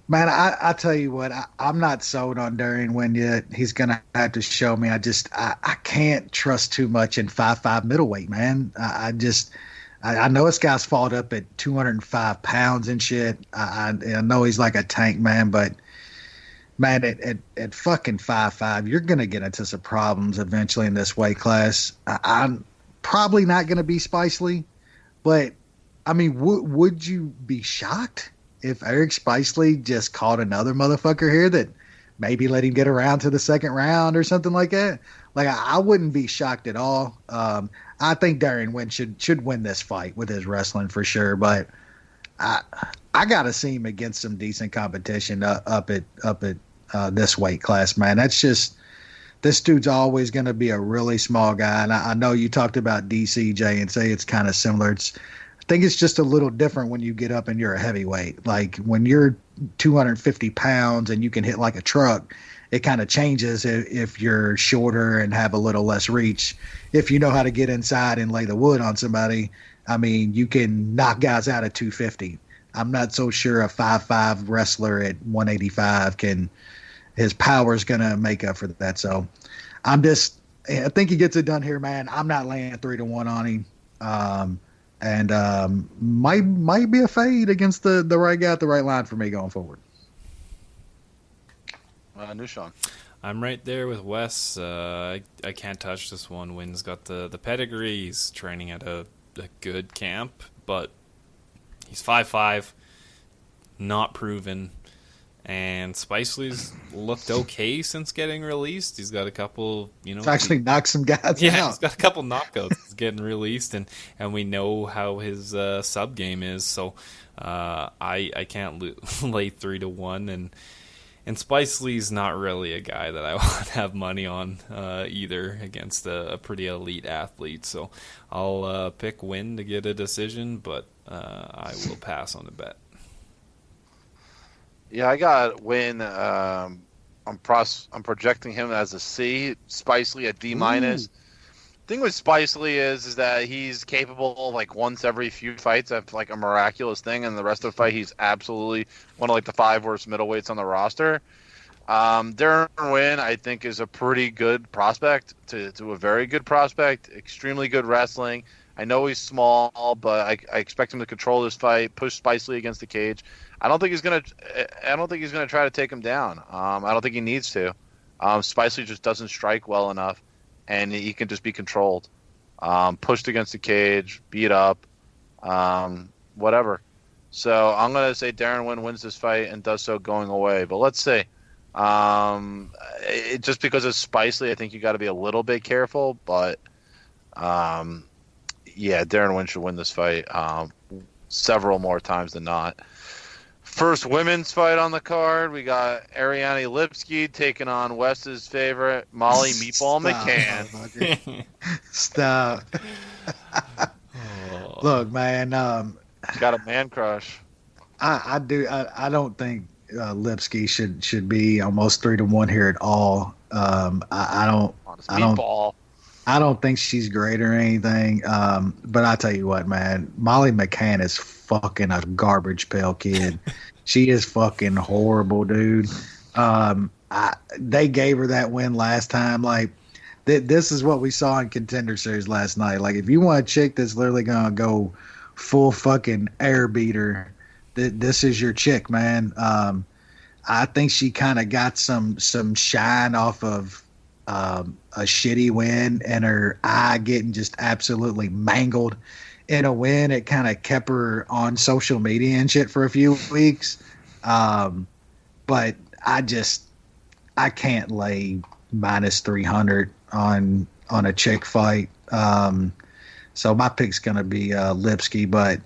Man, I tell you what, I'm not sold on Darian Wynn yet. He's going to have to show me. I can't trust too much in 5'5" middleweight, man. I know this guy's fought up at 205 pounds and shit. I know he's like a tank, man, but man, at fucking 5'5", you're going to get into some problems eventually in this weight class. I'm probably not going to be Spicely, but I mean, would you be shocked if Eric Spicely just caught another motherfucker here that maybe let him get around to the second round or something like that? Like, I wouldn't be shocked at all. I think Darian Wynn should win this fight with his wrestling for sure, but I got to see him against some decent competition up at this weight class, man. That's just, this dude's always going to be a really small guy. And I know you talked about DCJ and say it's kind of similar. I think it's just a little different when you get up and you're a heavyweight. Like when you're 250 pounds and you can hit like a truck, it kind of changes if you're shorter and have a little less reach. If you know how to get inside and lay the wood on somebody, I mean, you can knock guys out at 250. I'm not so sure a 5'5" wrestler at 185 his power is going to make up for that. So I think he gets it done here, man. I'm not laying 3-1 on him. And might be a fade against the right guy at the right line for me going forward. Nushan. I'm right there with Wes. I can't touch this one. Wynn's got the pedigree. He's training at a good camp, but he's 5'5", not proven. And Spicely's looked okay since getting released. He's got a couple, He's actually knocked some guys out. Yeah, he's got a couple knockouts. He's getting released, and we know how his sub game is. So I can't lay 3-1, and Spicely's not really a guy that I want to have money on either against a pretty elite athlete. So I'll pick Wynn to get a decision, but I will pass on the bet. Yeah, I got Wynn. I'm projecting him as a C. Spicely a D minus. Thing with Spicely is that he's capable like once every few fights of like a miraculous thing, and the rest of the fight he's absolutely one of like the 5 worst middleweights on the roster. Darren Wynn, I think, is a pretty good prospect to a very good prospect. Extremely good wrestling. I know he's small, but I expect him to control this fight, push Spicely against the cage. I don't think he's gonna try to take him down. I don't think he needs to. Spicely just doesn't strike well enough, and he can just be controlled, pushed against the cage, beat up, whatever. So I'm gonna say Darren Wynn wins this fight and does so going away. But let's see. Just because it's Spicely, I think you got to be a little bit careful. But yeah, Darren Wynn should win this fight several more times than not. First women's fight on the card. We got Ariane Lipski taking on Wes's favorite, Molly Meatball McCann. Stop. Look, man. Got a man crush. I don't think Lipski should be almost 3-1 here at all. I don't think she's great or anything. But I tell you what, man, Molly McCann is fucking a garbage pail kid. She is fucking horrible, dude. They gave her that win last time. Like, this is what we saw in Contender Series last night. Like, if you want a chick that's literally gonna go full fucking air beater, this is your chick, man. I think she kind of got some shine off of a shitty win and her eye getting just absolutely mangled in a win. It kind of kept her on social media and shit for a few weeks. But I can't lay minus 300 on a chick fight. So my pick's going to be Lipski, but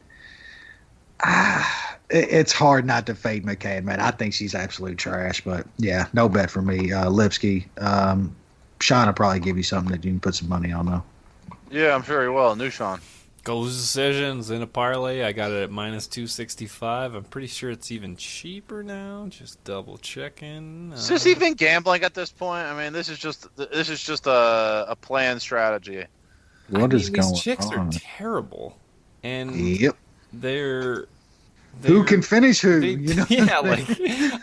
it's hard not to fade McCann, man. I think she's absolute trash, but yeah, no bet for me. Lipski. Sean will probably give you something that you can put some money on, though. Yeah, I'm sure he will. New Sean. Goes decisions in a parlay. I got it at minus 265. I'm pretty sure it's even cheaper now. Just double checking. Is this even gambling at this point? I mean, this is just a planned strategy. These chicks are terrible, and yep, they're who can finish who? Yeah, like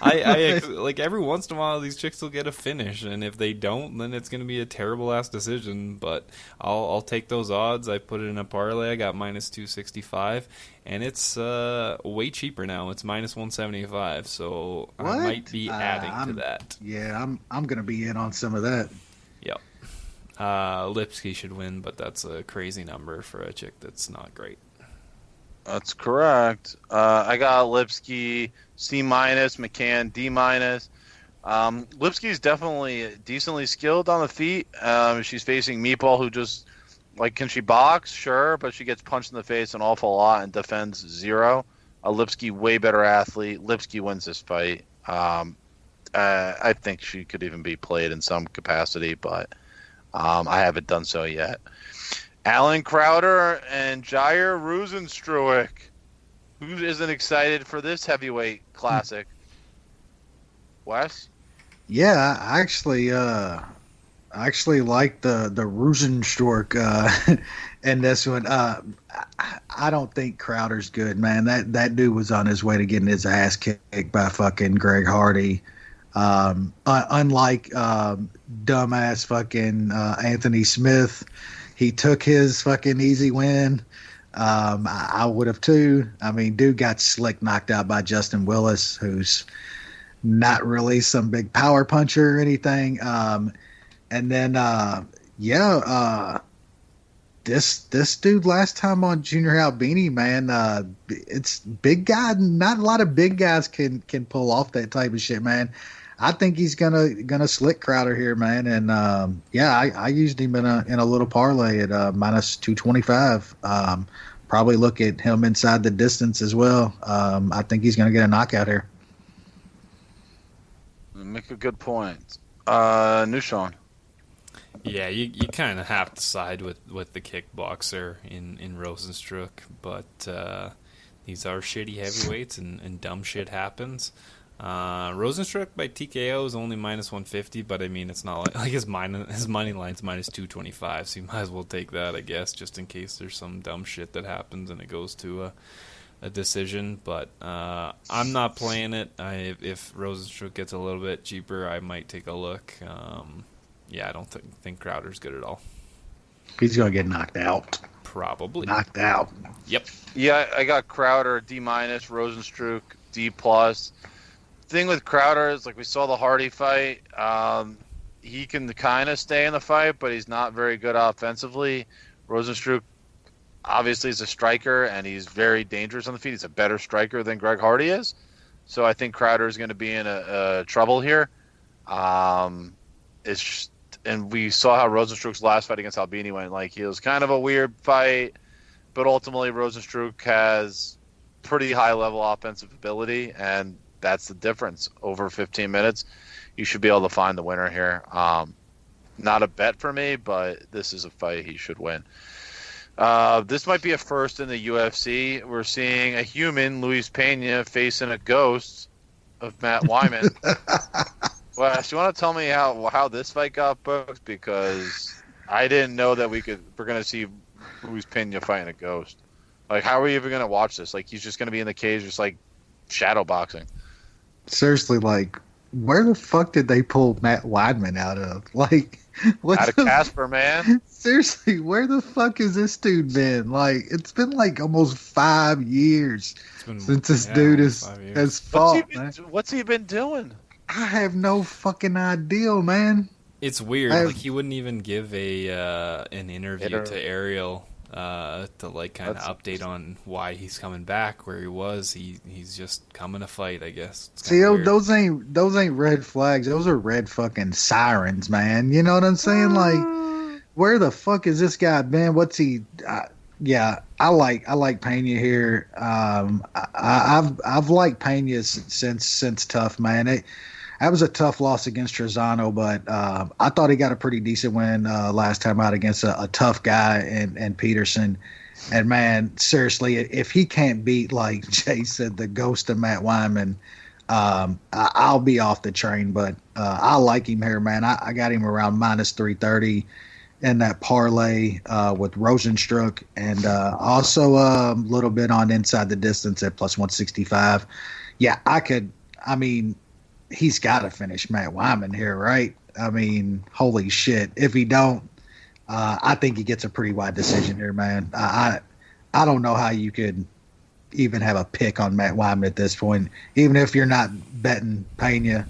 I like every once in a while these chicks will get a finish, and if they don't, then it's going to be a terrible ass decision. But I'll take those odds. I put it in a parlay. I got minus 265, and it's way cheaper now. It's minus 175. So what? I might be adding to that. Yeah, I'm going to be in on some of that. Yep. Lipski should win, but that's a crazy number for a chick that's not great. That's correct. I got Lipski C-, McCann D-. Lipski's definitely decently skilled on the feet. She's facing Meatball, who just, like, can she box? Sure, but she gets punched in the face an awful lot and defends 0. Lipski, way better athlete. Lipski wins this fight. I think she could even be played in some capacity, but I haven't done so yet. Alan Crowder and Jair Rozenstruik. Who isn't excited for this heavyweight classic? Wes? Yeah, I actually like the Rozenstruik in this one. I don't think Crowder's good, man. That dude was on his way to getting his ass kicked by fucking Greg Hardy. Unlike dumbass fucking Anthony Smith, he took his fucking easy win. I would have too. I mean, dude got slick knocked out by Justin Willis, who's not really some big power puncher or anything. And then, this dude last time on Junior Albini, man, it's big guy. Not a lot of big guys can pull off that type of shit, man. I think he's gonna slick Crowder here, man. And I used him in a little parlay at minus 225. Probably look at him inside the distance as well. I think he's gonna get a knockout here. Make a good point. New Sean. Yeah, you kind of have to side with the kickboxer in Rozenstruik, but these are shitty heavyweights and dumb shit happens. Rozenstruik by TKO is only minus 150, but I mean it's not like his money line's minus 225, so you might as well take that, I guess, just in case there's some dumb shit that happens and it goes to a decision. But I'm not playing it. If Rozenstruik gets a little bit cheaper, I might take a look. I don't think Crowder's good at all. He's gonna get knocked out. Probably knocked out. Yep. Yeah, I got Crowder D-, Rozenstruik D+. Thing with Crowder is, like, we saw the Hardy fight. He can kind of stay in the fight, but he's not very good offensively. Rozenstruik obviously is a striker, and he's very dangerous on the feet. He's a better striker than Greg Hardy is. So I think Crowder is going to be in a trouble here. And we saw how Rozenstruik's last fight against Albini went. Like, it was kind of a weird fight, but ultimately Rozenstruik has pretty high level offensive ability, and that's the difference. Over 15 minutes, you should be able to find the winner here. Not a bet for me, but this is a fight he should win. This might be a first in the UFC. We're seeing a human, Luis Pena, facing a ghost of Matt Wyman. Wes, you want to tell me how this fight got booked? Because I didn't know that we're going to see Luis Pena fighting a ghost. Like, how are we even going to watch this? Like, he's just going to be in the cage just, like, shadow boxing. Seriously, like, where the fuck did they pull Matt Weidman out of? Like, Out of Casper, man. Seriously, where the fuck has this dude been? Like, it's been like almost 5 years since this dude has fought. What's he been doing? I have no fucking idea, man. It's weird. Like, he wouldn't even give an interview to Ariel to like kind of update on why he's coming back, where he was. He's just coming to fight, I guess. See, those ain't red flags. Those are red fucking sirens, man. You know what I'm saying? Like, where the fuck has this guy been? What's he? Yeah, I like Pena here. I've liked Pena since Tough, man. That was a tough loss against Trezano, but I thought he got a pretty decent win last time out against a tough guy and Peterson. And, man, seriously, if he can't beat, like Jay said, the ghost of Matt Wyman, I'll be off the train. But I like him here, man. I got him around minus 330 in that parlay with Rosenstruck, and also a little bit on inside the distance at plus 165. Yeah, he's got to finish Matt Wyman here, right? I mean, holy shit. If he don't, I think he gets a pretty wide decision here, man. I don't know how you could even have a pick on Matt Wyman at this point, even if you're not betting Pena.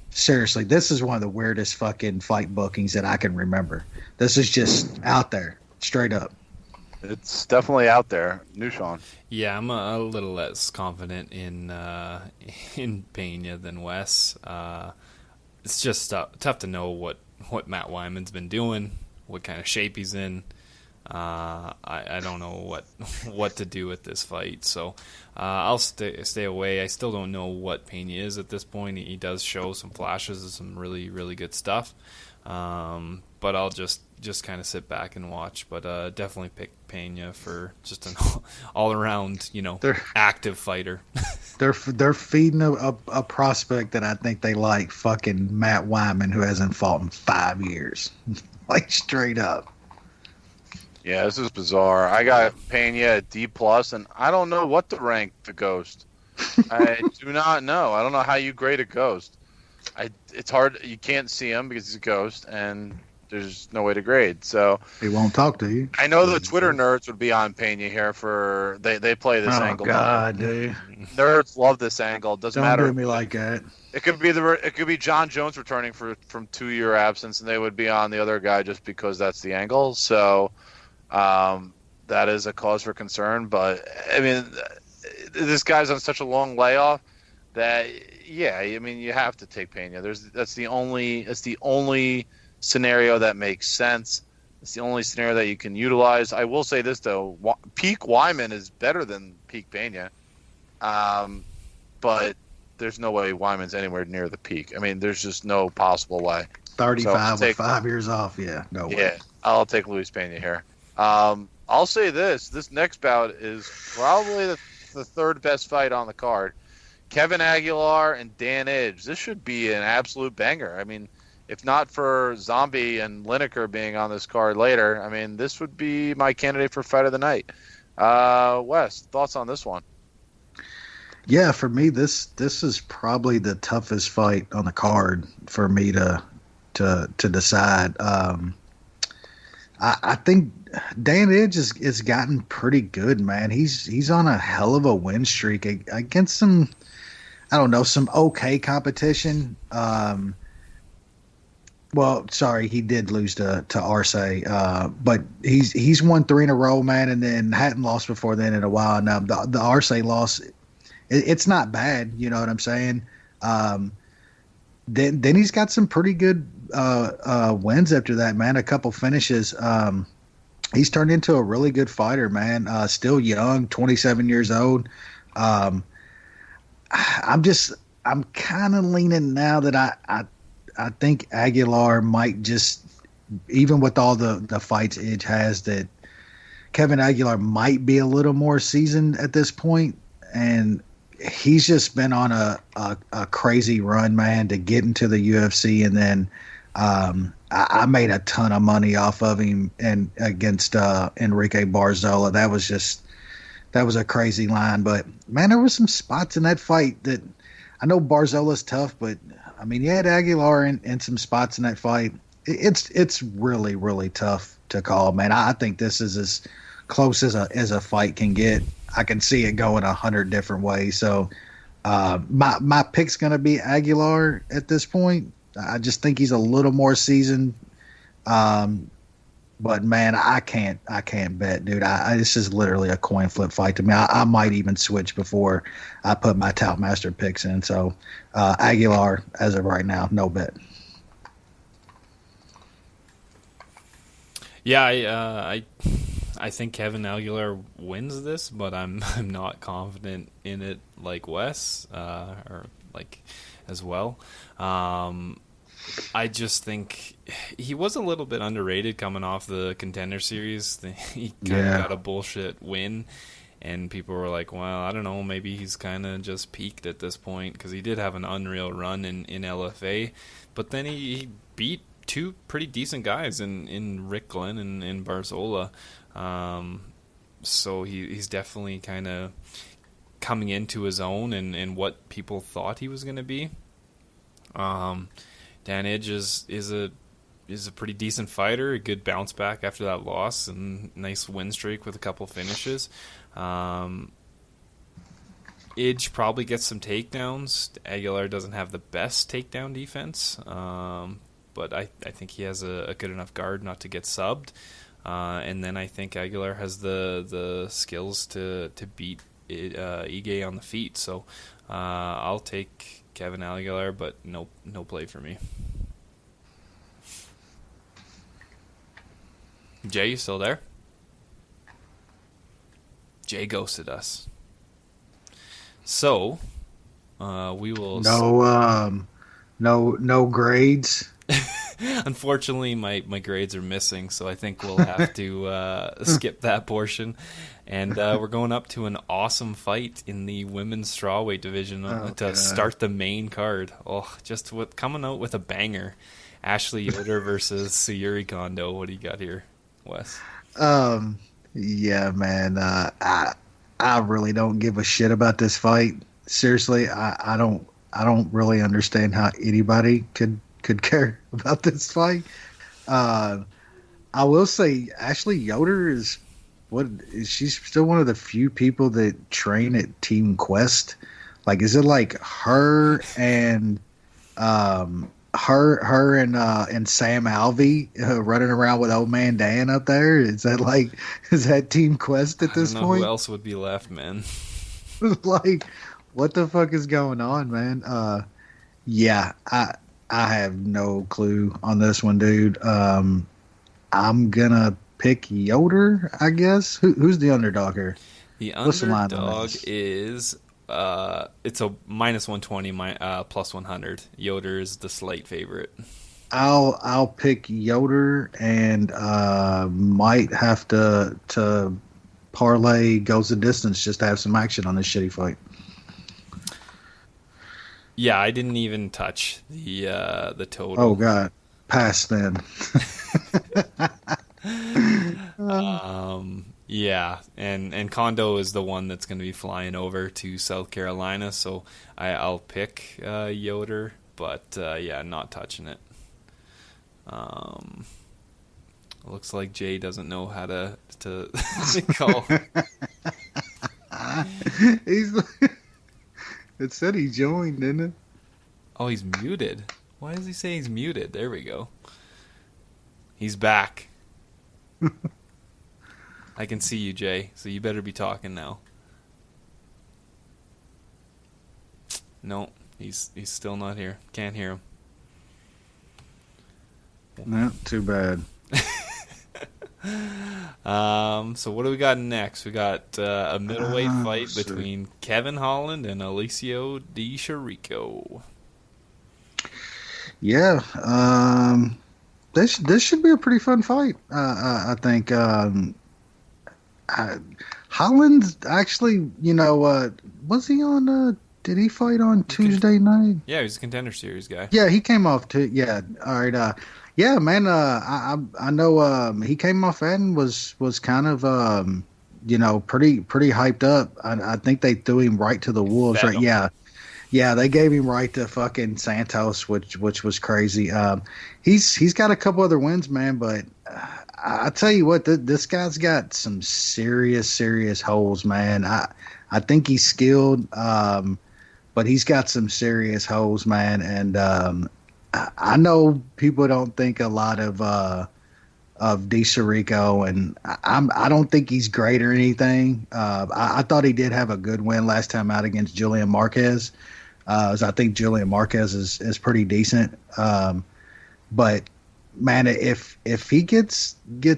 Seriously, this is one of the weirdest fucking fight bookings that I can remember. This is just out there, straight up. It's definitely out there. New Sean. Yeah, I'm a little less confident in Pena than Wes. It's just tough to know what Matt Wyman's been doing, what kind of shape he's in. I don't know what to do with this fight, so I'll stay away. I still don't know what Pena is at this point. He does show some flashes of some really, really good stuff, but I'll just kind of sit back and watch. But definitely pick Pena for just an all-around, active fighter. They're feeding a prospect that I think they like, fucking Matt Wyman, who hasn't fought in 5 years, like straight up. Yeah, this is bizarre. I got Pena at D+, and I don't know what to rank the Ghost. I do not know. I don't know how you grade a Ghost. It's hard. You can't see him because he's a ghost, and there's no way to grade. So he won't talk to you. I know the Twitter nerds would be on Pena here for they play this angle. Oh God, dude! Nerds love this angle. It doesn't matter. Don't do me like that. It could be John Jones returning from 2-year absence, and they would be on the other guy just because that's the angle. So. That is a cause for concern, but I mean, this guy's on such a long layoff that, yeah, I mean, you have to take Pena. That's the only scenario that makes sense. It's the only scenario that you can utilize. I will say this though, peak Wyman is better than peak Pena, but there's no way Wyman's anywhere near the peak. I mean, there's just no possible way. 35 with 5 years off, yeah, no way. Yeah, I'll take Luis Pena here. I'll say this next bout is probably the third best fight on the card. Kevin Aguilar and Dan Edge. This should be an absolute banger. I mean, if not for Zombie and Lineker being on this card later, I mean, this would be my candidate for fight of the night. Wes, thoughts on this one? Yeah, for me, this is probably the toughest fight on the card for me to decide. I think Dan Edge has gotten pretty good, man. He's on a hell of a win streak against some, I don't know, some okay competition. Well, sorry, he did lose to Arce, but he's won 3 in a row, man, and then hadn't lost before then in a while. Now the Arce loss, it's not bad, you know what I'm saying? Then he's got some pretty good wins after that, man. A couple finishes. he's turned into a really good fighter, man. Still young, 27 years old. Um, I'm kind of leaning now that I think Aguilar might just, even with all the fights Edge has, that Kevin Aguilar might be a little more seasoned at this point, and he's just been on a crazy run, man, to get into the UFC, and then I made a ton of money off of him and against Enrique Barzola. That was a crazy line, but man, there were some spots in that fight that I know Barzola's tough, but I mean, you had Aguilar in some spots in that fight. It's really, really tough to call, man. I think this is as close as a fight can get. I can see it going 100 different ways. So my pick's going to be Aguilar at this point. I just think he's a little more seasoned. But man, I can't bet, dude. This is literally a coin flip fight to me. I might even switch before I put my Toutmaster picks in. So Aguilar, as of right now, no bet. Yeah, I think Kevin Aguilar wins this, but I'm not confident in it like Wes or like as well. I just think he was a little bit underrated coming off the Contender Series. He kind of got a bullshit win, and people were like, well, I don't know, maybe he's kind of just peaked at this point, because he did have an unreal run in LFA, but then he beat two pretty decent guys in Rick Glenn and in Barzola. So he's definitely kind of coming into his own and what people thought he was going to be. Dan Edge is a pretty decent fighter, a good bounce back after that loss, and nice win streak with a couple finishes. Edge probably gets some takedowns. Aguilar doesn't have the best takedown defense, but I think he has a good enough guard not to get subbed. And then I think Aguilar has the skills to beat Ige on the feet. So I'll take Kevin Aguilar, but no play for me. Jay, you still there? Jay ghosted us. So we will no grades. Unfortunately, my grades are missing, so I think we'll have to skip that portion. And we're going up to an awesome fight in the women's strawweight division to start the main card. Oh, just coming out with a banger. Ashley Yoder versus Sayuri Kondo. What do you got here, Wes? Yeah, man. I really don't give a shit about this fight. Seriously, I don't really understand how anybody could care about this fight. I will say Ashley Yoder she's still one of the few people that train at Team Quest. Like, is it like her and Sam Alvey running around with old man Dan up there? Is that Team Quest at this point? Who else would be left, man? Like, what the fuck is going on, man? Yeah, I have no clue on this one, dude. I'm gonna pick Yoder, I guess. Who's the underdog here? The underdog is it's a minus 120, plus 100. Yoder is the slight favorite. I'll pick Yoder and might have to parlay goes the distance just to have some action on this shitty fight. Yeah, I didn't even touch the total. Oh god, pass then. Yeah, and Kondo is the one that's going to be flying over to South Carolina, so I'll pick Yoder, but yeah, not touching it. Looks like Jay doesn't know how to call. It said he joined, didn't it? Oh, he's muted. Why does he say he's muted? There we go. He's back. I can see you, Jay, so you better be talking now. No, he's still not here. Can't hear him. No, too bad. So what do we got next? We got a middleweight fight shit. between Kevin Holland and Alessio Di Chirico. Yeah, this should be a pretty fun fight. I think Holland actually, was he on? Did he fight on Tuesday night? Yeah, he's a Contender Series guy. Yeah, he came off too. Yeah, all right. Yeah, man. I know. He came off and was kind of pretty hyped up. I think they threw him right to the wolves. Right? Yeah. They gave him right to fucking Santos, which was crazy. He's got a couple other wins, man. But I tell you what, this guy's got some serious holes, man. I think he's skilled, but he's got some serious holes, man. And I know people don't think a lot of Di Chirico, and I don't think he's great or anything. I thought he did have a good win last time out against Julian Marquez. I think Julian Marquez is pretty decent. But man, if he gets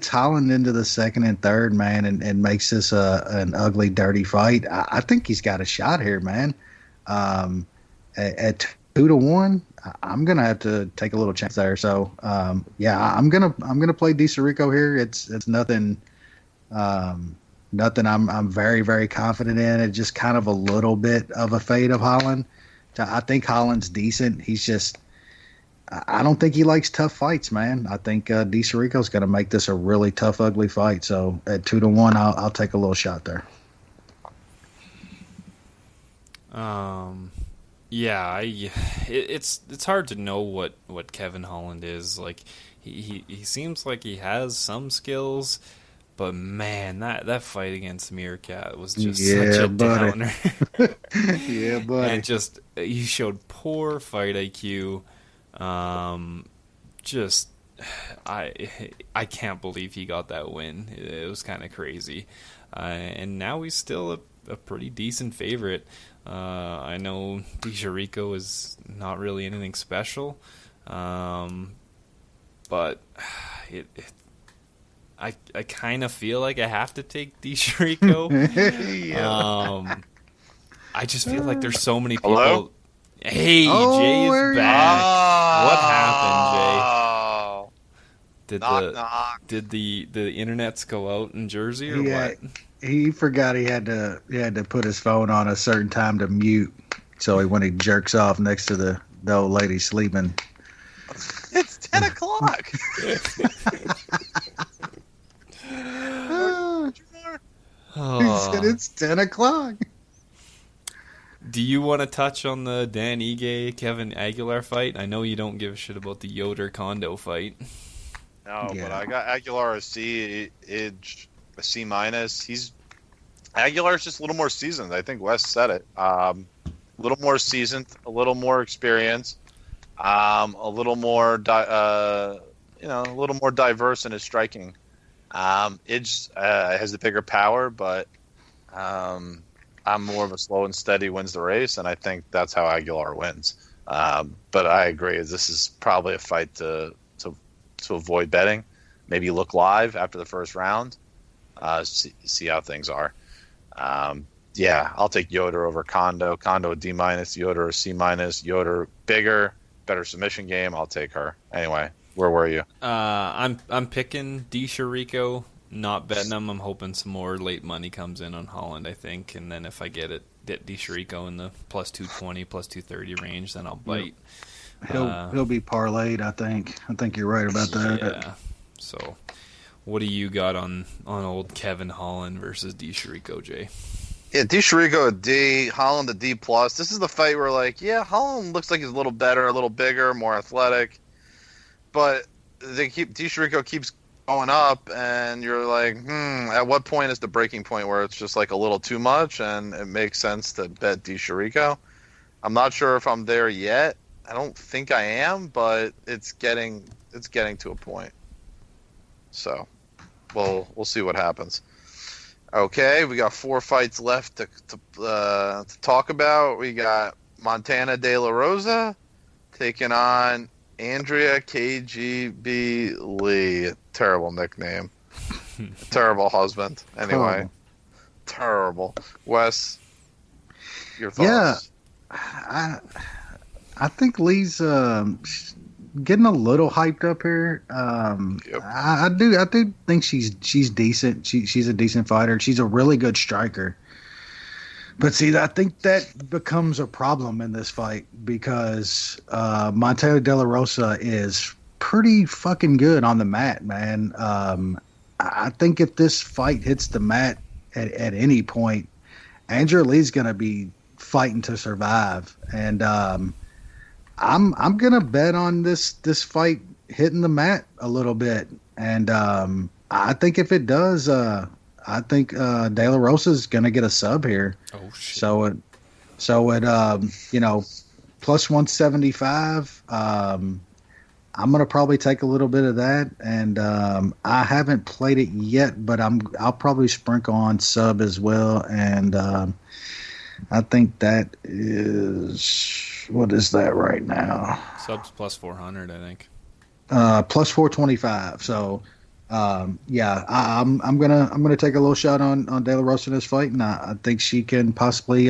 Holland into the second and third, man, and makes this an ugly, dirty fight, I think he's got a shot here, man. At 2-1, I'm gonna have to take a little chance there. So yeah, I'm gonna play Di Chirico here. It's nothing I'm very, very confident in. It's just kind of a little bit of a fade of Holland. I think Holland's decent. He's just, I don't think he likes tough fights, man. I think Di Chirico's going to make this a really tough, ugly fight. So at 2-1, I'll take a little shot there. Yeah, it's hard to know what Kevin Holland is. Like he seems like he has some skills, but man, that fight against Meerkat was just such a downer. Yeah, buddy. And just he showed poor fight IQ. Just I can't believe he got that win. It was kind of crazy. And now he's still a pretty decent favorite. I know Di Chirico is not really anything special, but I kind of feel like I have to take Di Chirico. Yeah. I just feel like there's so many people. Hello? Hey, Jay is back. What happened, Jay? Knock. Did the internets go out in Jersey or what? He forgot he had to put his phone on a certain time to mute. So when he jerks off next to the old lady sleeping. It's 10 o'clock. He said it's 10 o'clock. Do you want to touch on the Dan Ige Kevin Aguilar fight? I know you don't give a shit about the Yoder Kondo fight. No, but I got Aguilar a C, Idge a C minus. Aguilar's just a little more seasoned. I think Wes said it. A little more seasoned, a little more experience, a little more a little more diverse in his striking. Idge has the bigger power, but I'm more of a slow and steady wins the race, and I think that's how Aguilar wins. But I agree, this is probably a fight to avoid betting. Maybe look live after the first round, see how things are. Yeah, I'll take Yoder over Kondo. Kondo a D minus, Yoder a C minus. Yoder bigger, better submission game. I'll take her. Anyway, where were you? I'm picking Di Chirico. Not betting him. I'm hoping some more late money comes in on Holland, I think. And then if I get Di Chirico in the plus 220, plus 230 range, then I'll bite. He'll be parlayed, I think. I think you're right about that. Yeah. So what do you got on old Kevin Holland versus Di Chirico, Jay? Yeah, Di Chirico a D, Holland a D plus. This is the fight where Holland looks like he's a little better, a little bigger, more athletic. But Di Chirico keeps going up, and you're like, at what point is the breaking point where it's just like a little too much and it makes sense to bet Di Chirico? I'm not sure if I'm there yet. I don't think I am, but it's getting to a point. So we'll see what happens. Okay, we got 4 fights left to talk about. We got Montana De La Rosa taking on Andrea KGB Lee. Terrible nickname. Terrible husband. Anyway, Terrible. terrible. Wes, your thoughts? Yeah, I think Lee's getting a little hyped up here. Yep. I do think she's decent. She's a decent fighter. She's a really good striker. But see, I think that becomes a problem in this fight because Montana De La Rosa is pretty fucking good on the mat, man. I think if this fight hits the mat at any point, Andrea Lee's gonna be fighting to survive, and I'm gonna bet on this fight hitting the mat a little bit, and I think if it does, I think De La Rosa's gonna get a sub here. Oh shit! So at plus 175. I'm gonna probably take a little bit of that, and I haven't played it yet, but I'll probably sprinkle on sub as well, and I think that is what is that right now? Subs plus 400, I think. Plus 425. So. I'm gonna take a little shot on De La Rosa in this fight, and I think she can possibly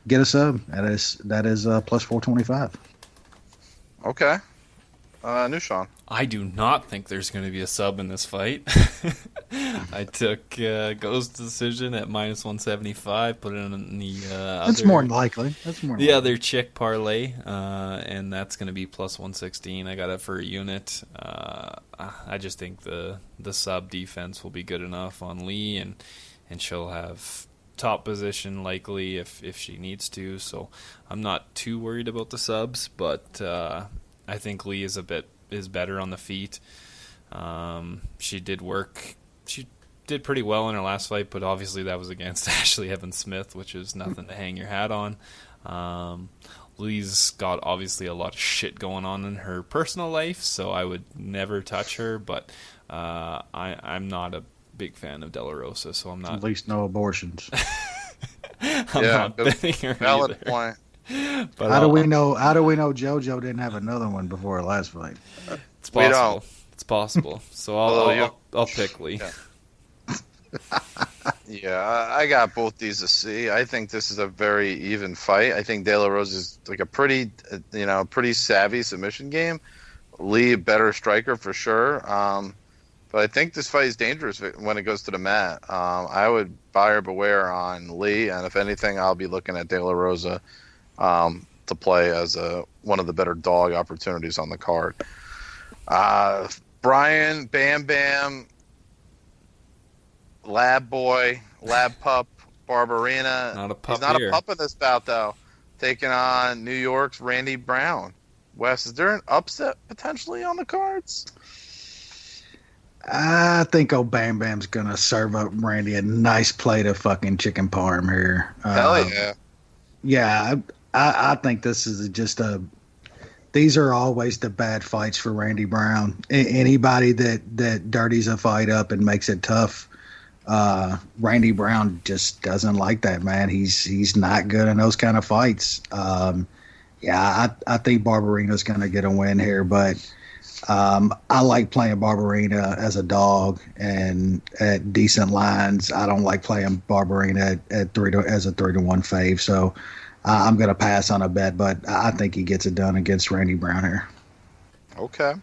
get a sub. That is plus 425. Okay. Nushan. I do not think there's going to be a sub in this fight. I took Go's decision at minus 175, put it in the That's more than likely. The other chick parlay, and that's going to be plus 116. I got it for a unit. I just think the sub defense will be good enough on Lee, and she'll have top position likely if she needs to. So I'm not too worried about the subs, but I think Lee is better on the feet. She did pretty well in her last fight, but obviously that was against Ashley Evans-Smith, which is nothing to hang your hat on. Lee's got obviously a lot of shit going on in her personal life, so I would never touch her, but I'm not a big fan of De La Rosa, so I'm not... At least no abortions. I'm not betting her Valid either. point. But How do we know JoJo didn't have another one before her last fight? It's possible. It's possible. So I'll pick Lee. Yeah, I got both these to see. I think this is a very even fight. I think De La Rosa is like a pretty savvy submission game. Lee, a better striker for sure. But I think this fight is dangerous when it goes to the mat. I would buyer beware on Lee, and if anything, I'll be looking at De La Rosa to play as one of the better dog opportunities on the card. Brian, Bam Bam, Lab Boy, Lab Pup, Barbarina. Not a pup. He's not here. a pup in this bout, though. Taking on New York's Randy Brown. Wes, is there an upset potentially on the cards? I think old Bam Bam's gonna serve up Randy a nice plate of fucking chicken parm here. Hell yeah. Yeah, I think this is just these are always the bad fights for Randy Brown. Anybody that dirties a fight up and makes it tough, Randy Brown just doesn't like that, man. He's not good in those kind of fights. I think Barbarina's going to get a win here, but I like playing Barbarina as a dog and at decent lines. I don't like playing Barbarina as a 3-1 fave. So I'm going to pass on a bet, but I think he gets it done against Randy Brown here. Okay.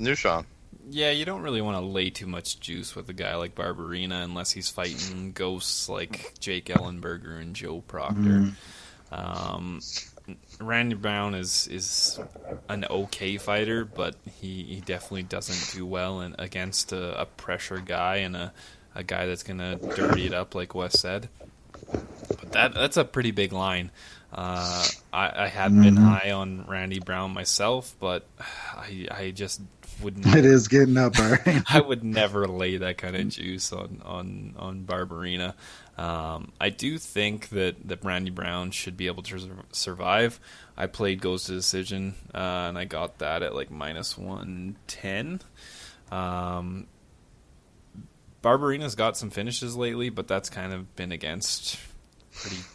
Nushan. Yeah, you don't really want to lay too much juice with a guy like Barbarina unless he's fighting ghosts like Jake Ellenberger and Joe Proctor. Randy Brown is an okay fighter, but he definitely doesn't do well against a pressure guy and a guy that's going to dirty it up, like Wes said. But that's a pretty big line. I have been high on Randy Brown myself, but I just wouldn't. It is getting up, all right. I would never lay that kind of juice on Barbarina. I do think that Randy Brown should be able to survive. I played Goes to Decision, and I got that at like minus 110. Barbarina's got some finishes lately, but that's kind of been against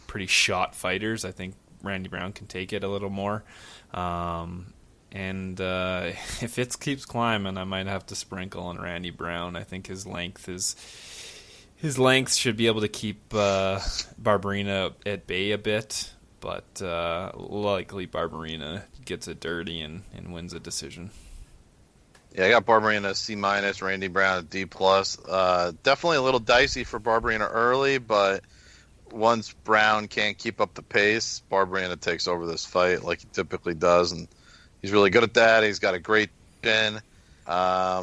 pretty shot fighters. I think Randy Brown can take it a little more. And if it keeps climbing, I might have to sprinkle on Randy Brown. I think his length should be able to keep Barberena at bay a bit, but likely Barberena gets it dirty and wins a decision. Yeah, I got Barberena C-, Randy Brown D+. Definitely a little dicey for Barberena early, but once Brown can't keep up the pace, Barberena takes over this fight like he typically does, and he's really good at that. He's got a great chin. I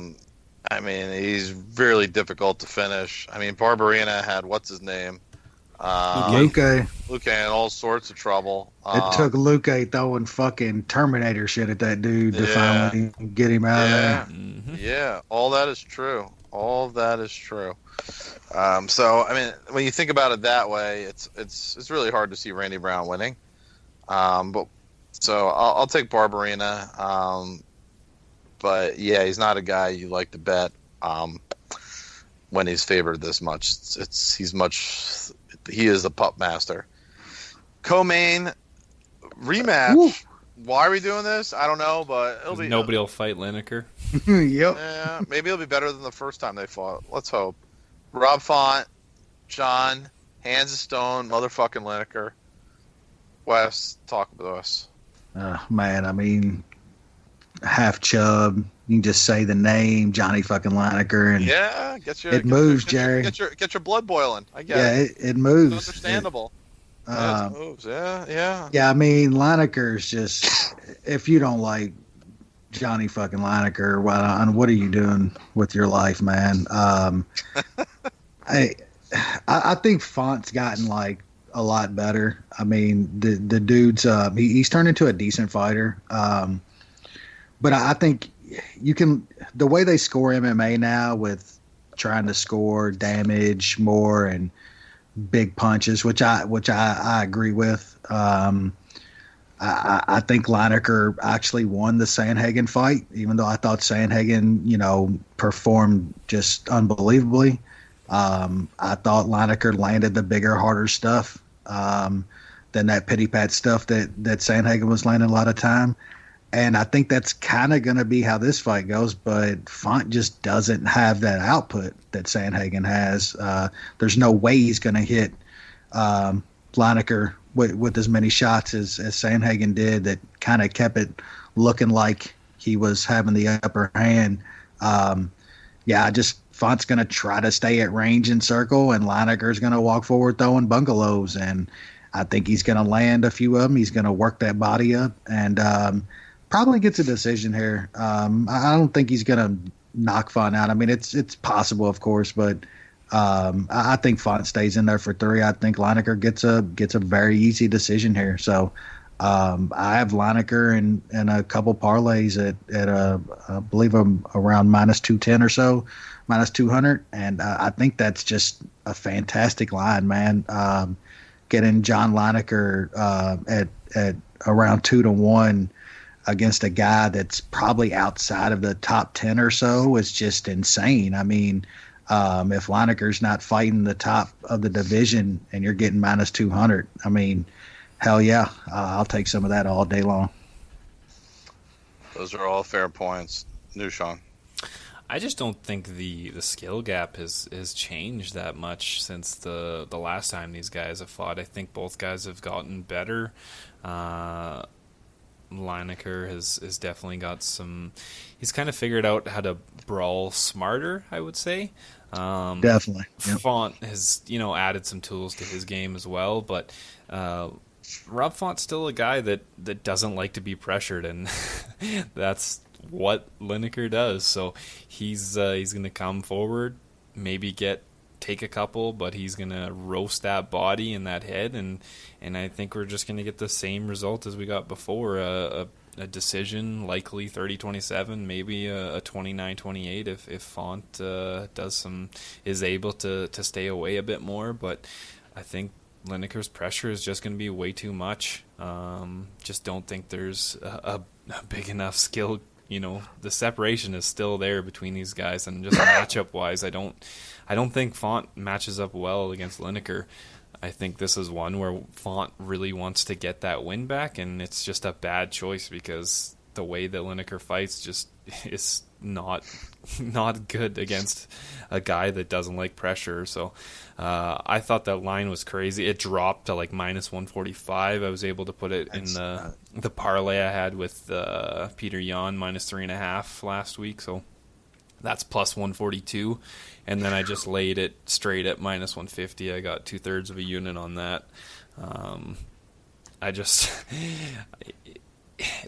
mean, he's really difficult to finish. I mean, Barberena had, what's his name? Luque. Luque in all sorts of trouble. It took Luque throwing fucking Terminator shit at that dude to finally get him out of there. Mm-hmm. Yeah, all that is true. All that is true. So, I mean, when you think about it that way, it's really hard to see Randy Brown winning. But so I'll take Barberena. But yeah, he's not a guy you like to bet when he's favored this much. He is the pup master. Co-main rematch. Woo. Why are we doing this? I don't know, but nobody will fight Lineker. Yep. Yeah, maybe it'll be better than the first time they fought. Let's hope. Rob Font, John, Hands of Stone, motherfucking Lineker. Wes, talk with us. Man, I mean, half chub. You can just say the name Johnny fucking Lineker, and yeah, it moves, Jerry. Get your blood boiling. I guess. Yeah, it moves. It's understandable. It moves. Yeah. Yeah, I mean, Lineker's just. If you don't like Johnny fucking Lineker, what are you doing with your life, man? I think Font's gotten like a lot better. I mean, the dude's he's turned into a decent fighter. But I think you can, the way they score MMA now with trying to score damage more and big punches, which I agree with. I think Lineker actually won the Sandhagen fight, even though I thought Sandhagen, performed just unbelievably. I thought Lineker landed the bigger, harder stuff than that pity pat stuff that Sandhagen was landing a lot of time. And I think that's kind of going to be how this fight goes, but Font just doesn't have that output that Sandhagen has. There's no way he's going to hit Lineker with as many shots as Sandhagen did that kind of kept it looking like he was having the upper hand. Font's going to try to stay at range and circle, and Lineker's going to walk forward throwing bungalows, and I think he's going to land a few of them. He's going to work that body up, and probably gets a decision here. I don't think he's going to knock Font out. I mean, it's possible, of course, but I think Font stays in there for 3. I think Lineker gets a very easy decision here. So I have Lineker in a couple parlays at I believe I'm around -210 or so, -200, and I think that's just a fantastic line, man. Getting John Lineker at around 2-1 against a guy that's probably outside of the top 10 or so is just insane. I mean, if Lineker's not fighting the top of the division and you're getting -200, I mean, hell yeah, I'll take some of that all day long. Those are all fair points. New Sean. I just don't think the skill gap has changed that much since the last time these guys have fought. I think both guys have gotten better. Lineker has definitely got some. He's kind of figured out how to brawl smarter, I would say. Definitely. Yep. Font has added some tools to his game as well, but Rob Font's still a guy that doesn't like to be pressured, and that's what Lineker does. So he's going to come forward, maybe take a couple, but he's going to roast that body and that head, and I think we're just going to get the same result as we got before, a decision, likely 30-27, maybe a 29-28 if Font is able to stay away a bit more. But I think Lineker's pressure is just going to be way too much. Just don't think there's a big enough skill. The separation is still there between these guys, and just matchup wise, I don't think Font matches up well against Lineker. I think this is one where Font really wants to get that win back, and it's just a bad choice because the way that Lineker fights just is not good against a guy that doesn't like pressure. So I thought that line was crazy. It dropped to like minus 145. I was able to put it in the parlay I had with Peter Yan minus 3.5 last week. So that's plus 142. And then I just laid it straight at minus 150. I got 2/3 of a unit on that.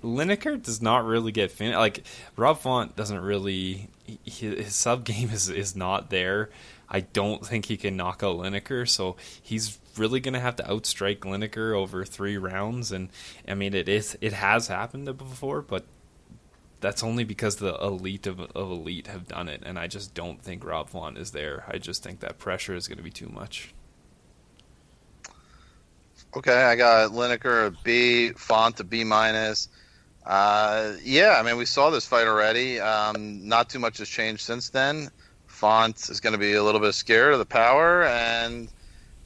Lineker does not really get finished. Like, Rob Font doesn't really... His sub game is not there. I don't think he can knock out Lineker, so he's really going to have to outstrike Lineker over 3 rounds. And, I mean, it has happened before, but that's only because the elite of elite have done it, and I just don't think Rob Font is there. I just think that pressure is going to be too much. Okay, I got Lineker a B, Font a B minus. Yeah, I mean, we saw this fight already. Not too much has changed since then. Font is going to be a little bit scared of the power, and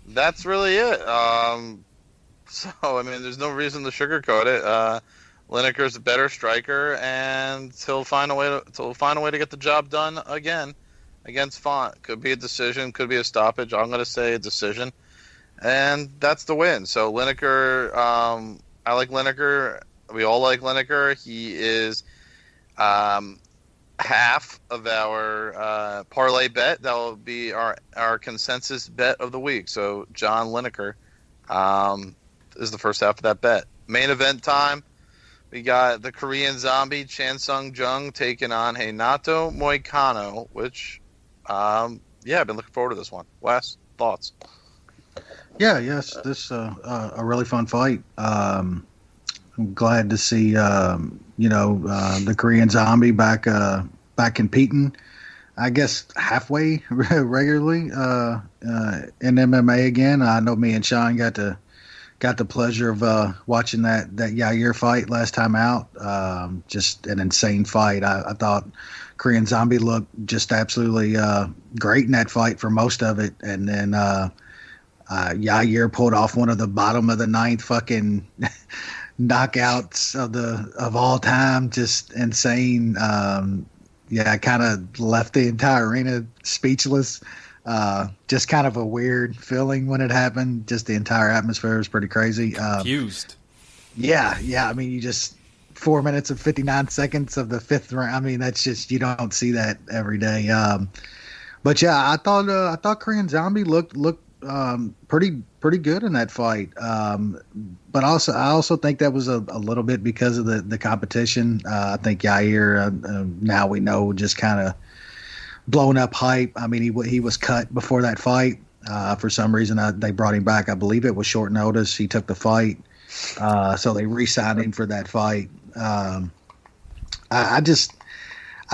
that's really it. So, I mean, there's no reason to sugarcoat it. Lineker's a better striker, and he'll find a way to get the job done again against Font. Could be a decision, could be a stoppage. I'm going to say a decision. And that's the win. So Lineker, I like Lineker. We all like Lineker. He is half of our parlay bet. That will be our consensus bet of the week. So John Lineker is the first half of that bet. Main event time. We got the Korean Zombie Chan Sung Jung taking on Renato Moicano, which, I've been looking forward to this one. Wes, thoughts? Yes, this a really fun fight. I'm glad to see the Korean Zombie back competing. I guess halfway regularly in MMA again. I know me and Sean got the pleasure of watching that Yair fight last time out. Just an insane fight. I thought Korean Zombie looked just absolutely great in that fight for most of it, and then Yair pulled off one of the bottom of the ninth fucking knockouts of all time. Just insane. Kind of left the entire arena speechless. Just kind of a weird feeling when it happened. Just the entire atmosphere was pretty crazy. Confused. Yeah. I mean, you just 4 minutes and 59 seconds of the 5th round. I mean, that's just, you don't see that every day. But yeah, I thought Korean Zombie looked pretty good in that fight. But I also think that was a little bit because of the competition. I think Yair, now we know, just kind of blown up hype. I mean, he was cut before that fight. For some reason, they brought him back. I believe it was short notice. He took the fight. So they re-signed him for that fight. I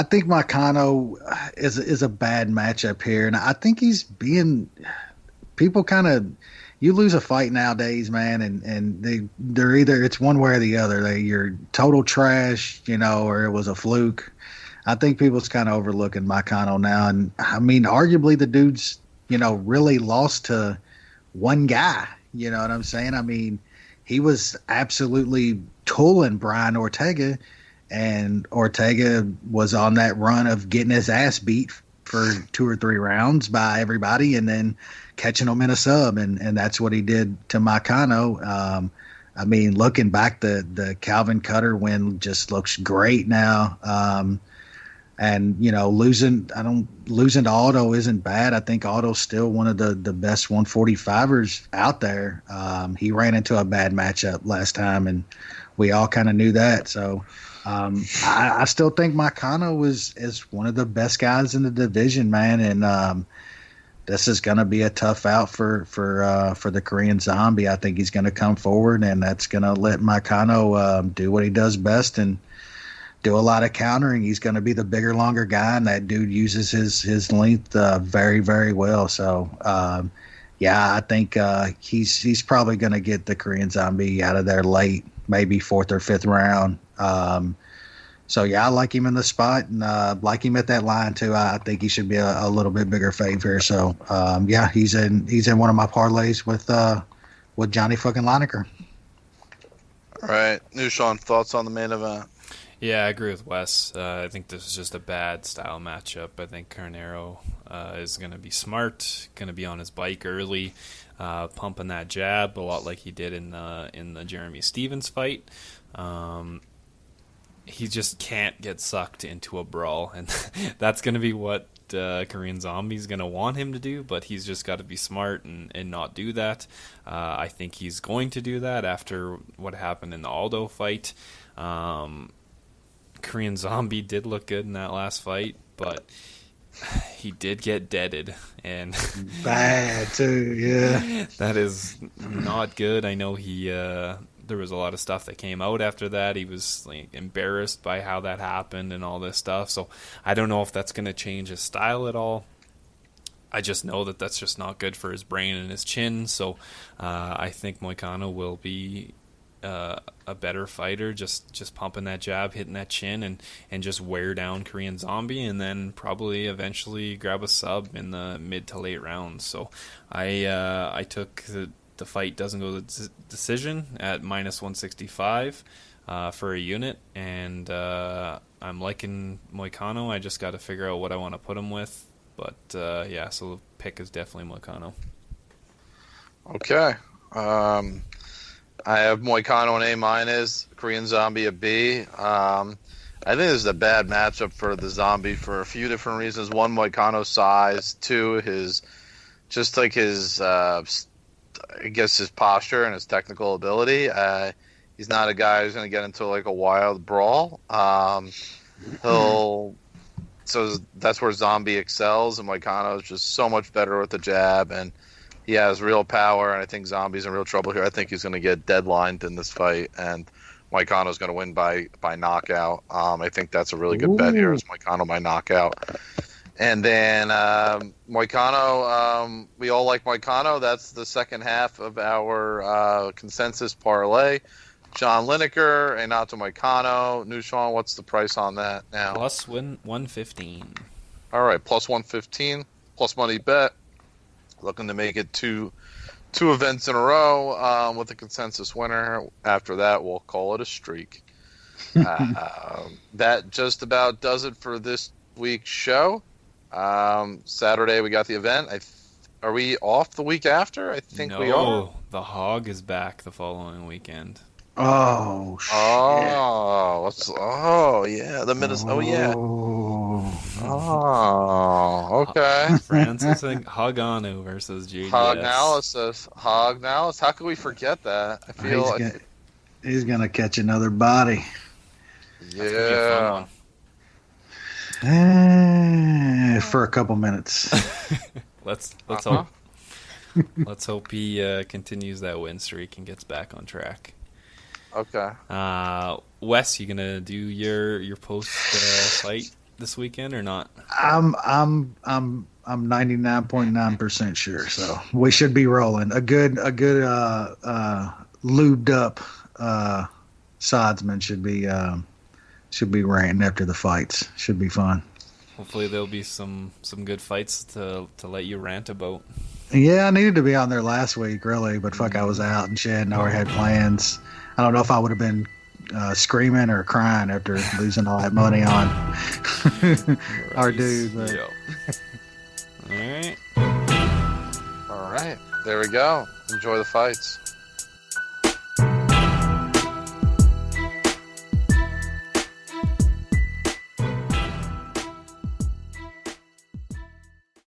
think Moicano is a bad matchup here. And I think he's being... People kind of, you lose a fight nowadays, man, and they're either, it's one way or the other. You're total trash, or it was a fluke. I think people's kind of overlooking Moicano now, and I mean, arguably the dude's, really lost to one guy. You know what I'm saying? I mean, he was absolutely tooling Brian Ortega, and Ortega was on that run of getting his ass beat for 2 or 3 rounds by everybody, and then catching him in a sub, and that's what he did to Moicano. I mean, looking back, the Calvin Cutter win just looks great now. And losing to Aldo isn't bad. I think Aldo's still one of the best 145ers out there. He ran into a bad matchup last time, and we all kind of knew that. So I still think Moicano is one of the best guys in the division, man. And this is going to be a tough out for the Korean Zombie. I think he's going to come forward, and that's going to let Moicano do what he does best and do a lot of countering. He's going to be the bigger, longer guy, and that dude uses his length very, very well. So, I think he's probably going to get the Korean Zombie out of there late, maybe 4th or 5th round. I like him in the spot, and like him at that line too. I think he should be a little bit bigger fave here. So he's in one of my parlays with Johnny fucking Lineker. All right, Nushan, thoughts on the main event? Yeah, I agree with Wes. I think this is just a bad style matchup. I think Carnero is going to be smart, going to be on his bike early, pumping that jab a lot like he did in the Jeremy Stevens fight. He just can't get sucked into a brawl, and that's going to be what Korean Zombie's going to want him to do, but he's just got to be smart and not do that. I think he's going to do that after what happened in the Aldo fight. Korean Zombie did look good in that last fight, but he did get deaded, and bad too. Yeah, that is not good. I know there was a lot of stuff that came out after that. He was like embarrassed by how that happened and all this stuff. So I don't know if that's going to change his style at all. I just know that that's just not good for his brain and his chin. So I think Moicano will be a better fighter, just pumping that jab, hitting that chin, and just wear down Korean Zombie, and then probably eventually grab a sub in the mid to late rounds. So I took the fight doesn't go to decision at minus 165 for a unit, and I'm liking Moicano. I just got to figure out what I want to put him with, but yeah, so the pick is definitely Moicano. Okay. I have Moicano an A-, Korean Zombie a B. I think this is a bad matchup for the Zombie for a few different reasons. One, Moicano's size. Two, his I guess his posture and his technical ability. He's not a guy who's going to get into like a wild brawl. So that's where Zombie excels, and Moicano is just so much better with the jab, and he has real power, and I think Zombie's in real trouble here. I think he's going to get deadlined in this fight, and Moicano's going to win by knockout. I think that's a really good bet here, is Moicano by knockout. And then Moicano, we all like Moicano. That's the second half of our consensus parlay. John Lineker, Renato Moicano. Nushan, what's the price on that now? Plus 115. All right, plus 115, plus money bet. Looking to make it two events in a row with a consensus winner. After that, we'll call it a streak. That just about does it for this week's show. Saturday we got the event. Are we off the week after? I think we are. No, the Hog is back the following weekend. Oh shit! Yeah, the Minnesota. Oh yeah. Oh, okay. Francis Hogano versus JDS. Hog analysis. How could we forget that? I feel he's gonna catch another body. Yeah. For a couple minutes. Let's hope. Let's hope he continues that win streak and gets back on track. Okay. Wes, you gonna do your post fight this weekend or not? I'm 99.9% sure. So we should be rolling. A good lubed up Sodsman should be ranting after the fights. Should be fun. Hopefully there'll be some good fights to let you rant about. Yeah, I needed to be on there last week, really, but fuck, I was out and shit, and I already had plans. I don't know if I would have been screaming or crying after losing all that money on our dude. But... All right. All right. There we go. Enjoy the fights.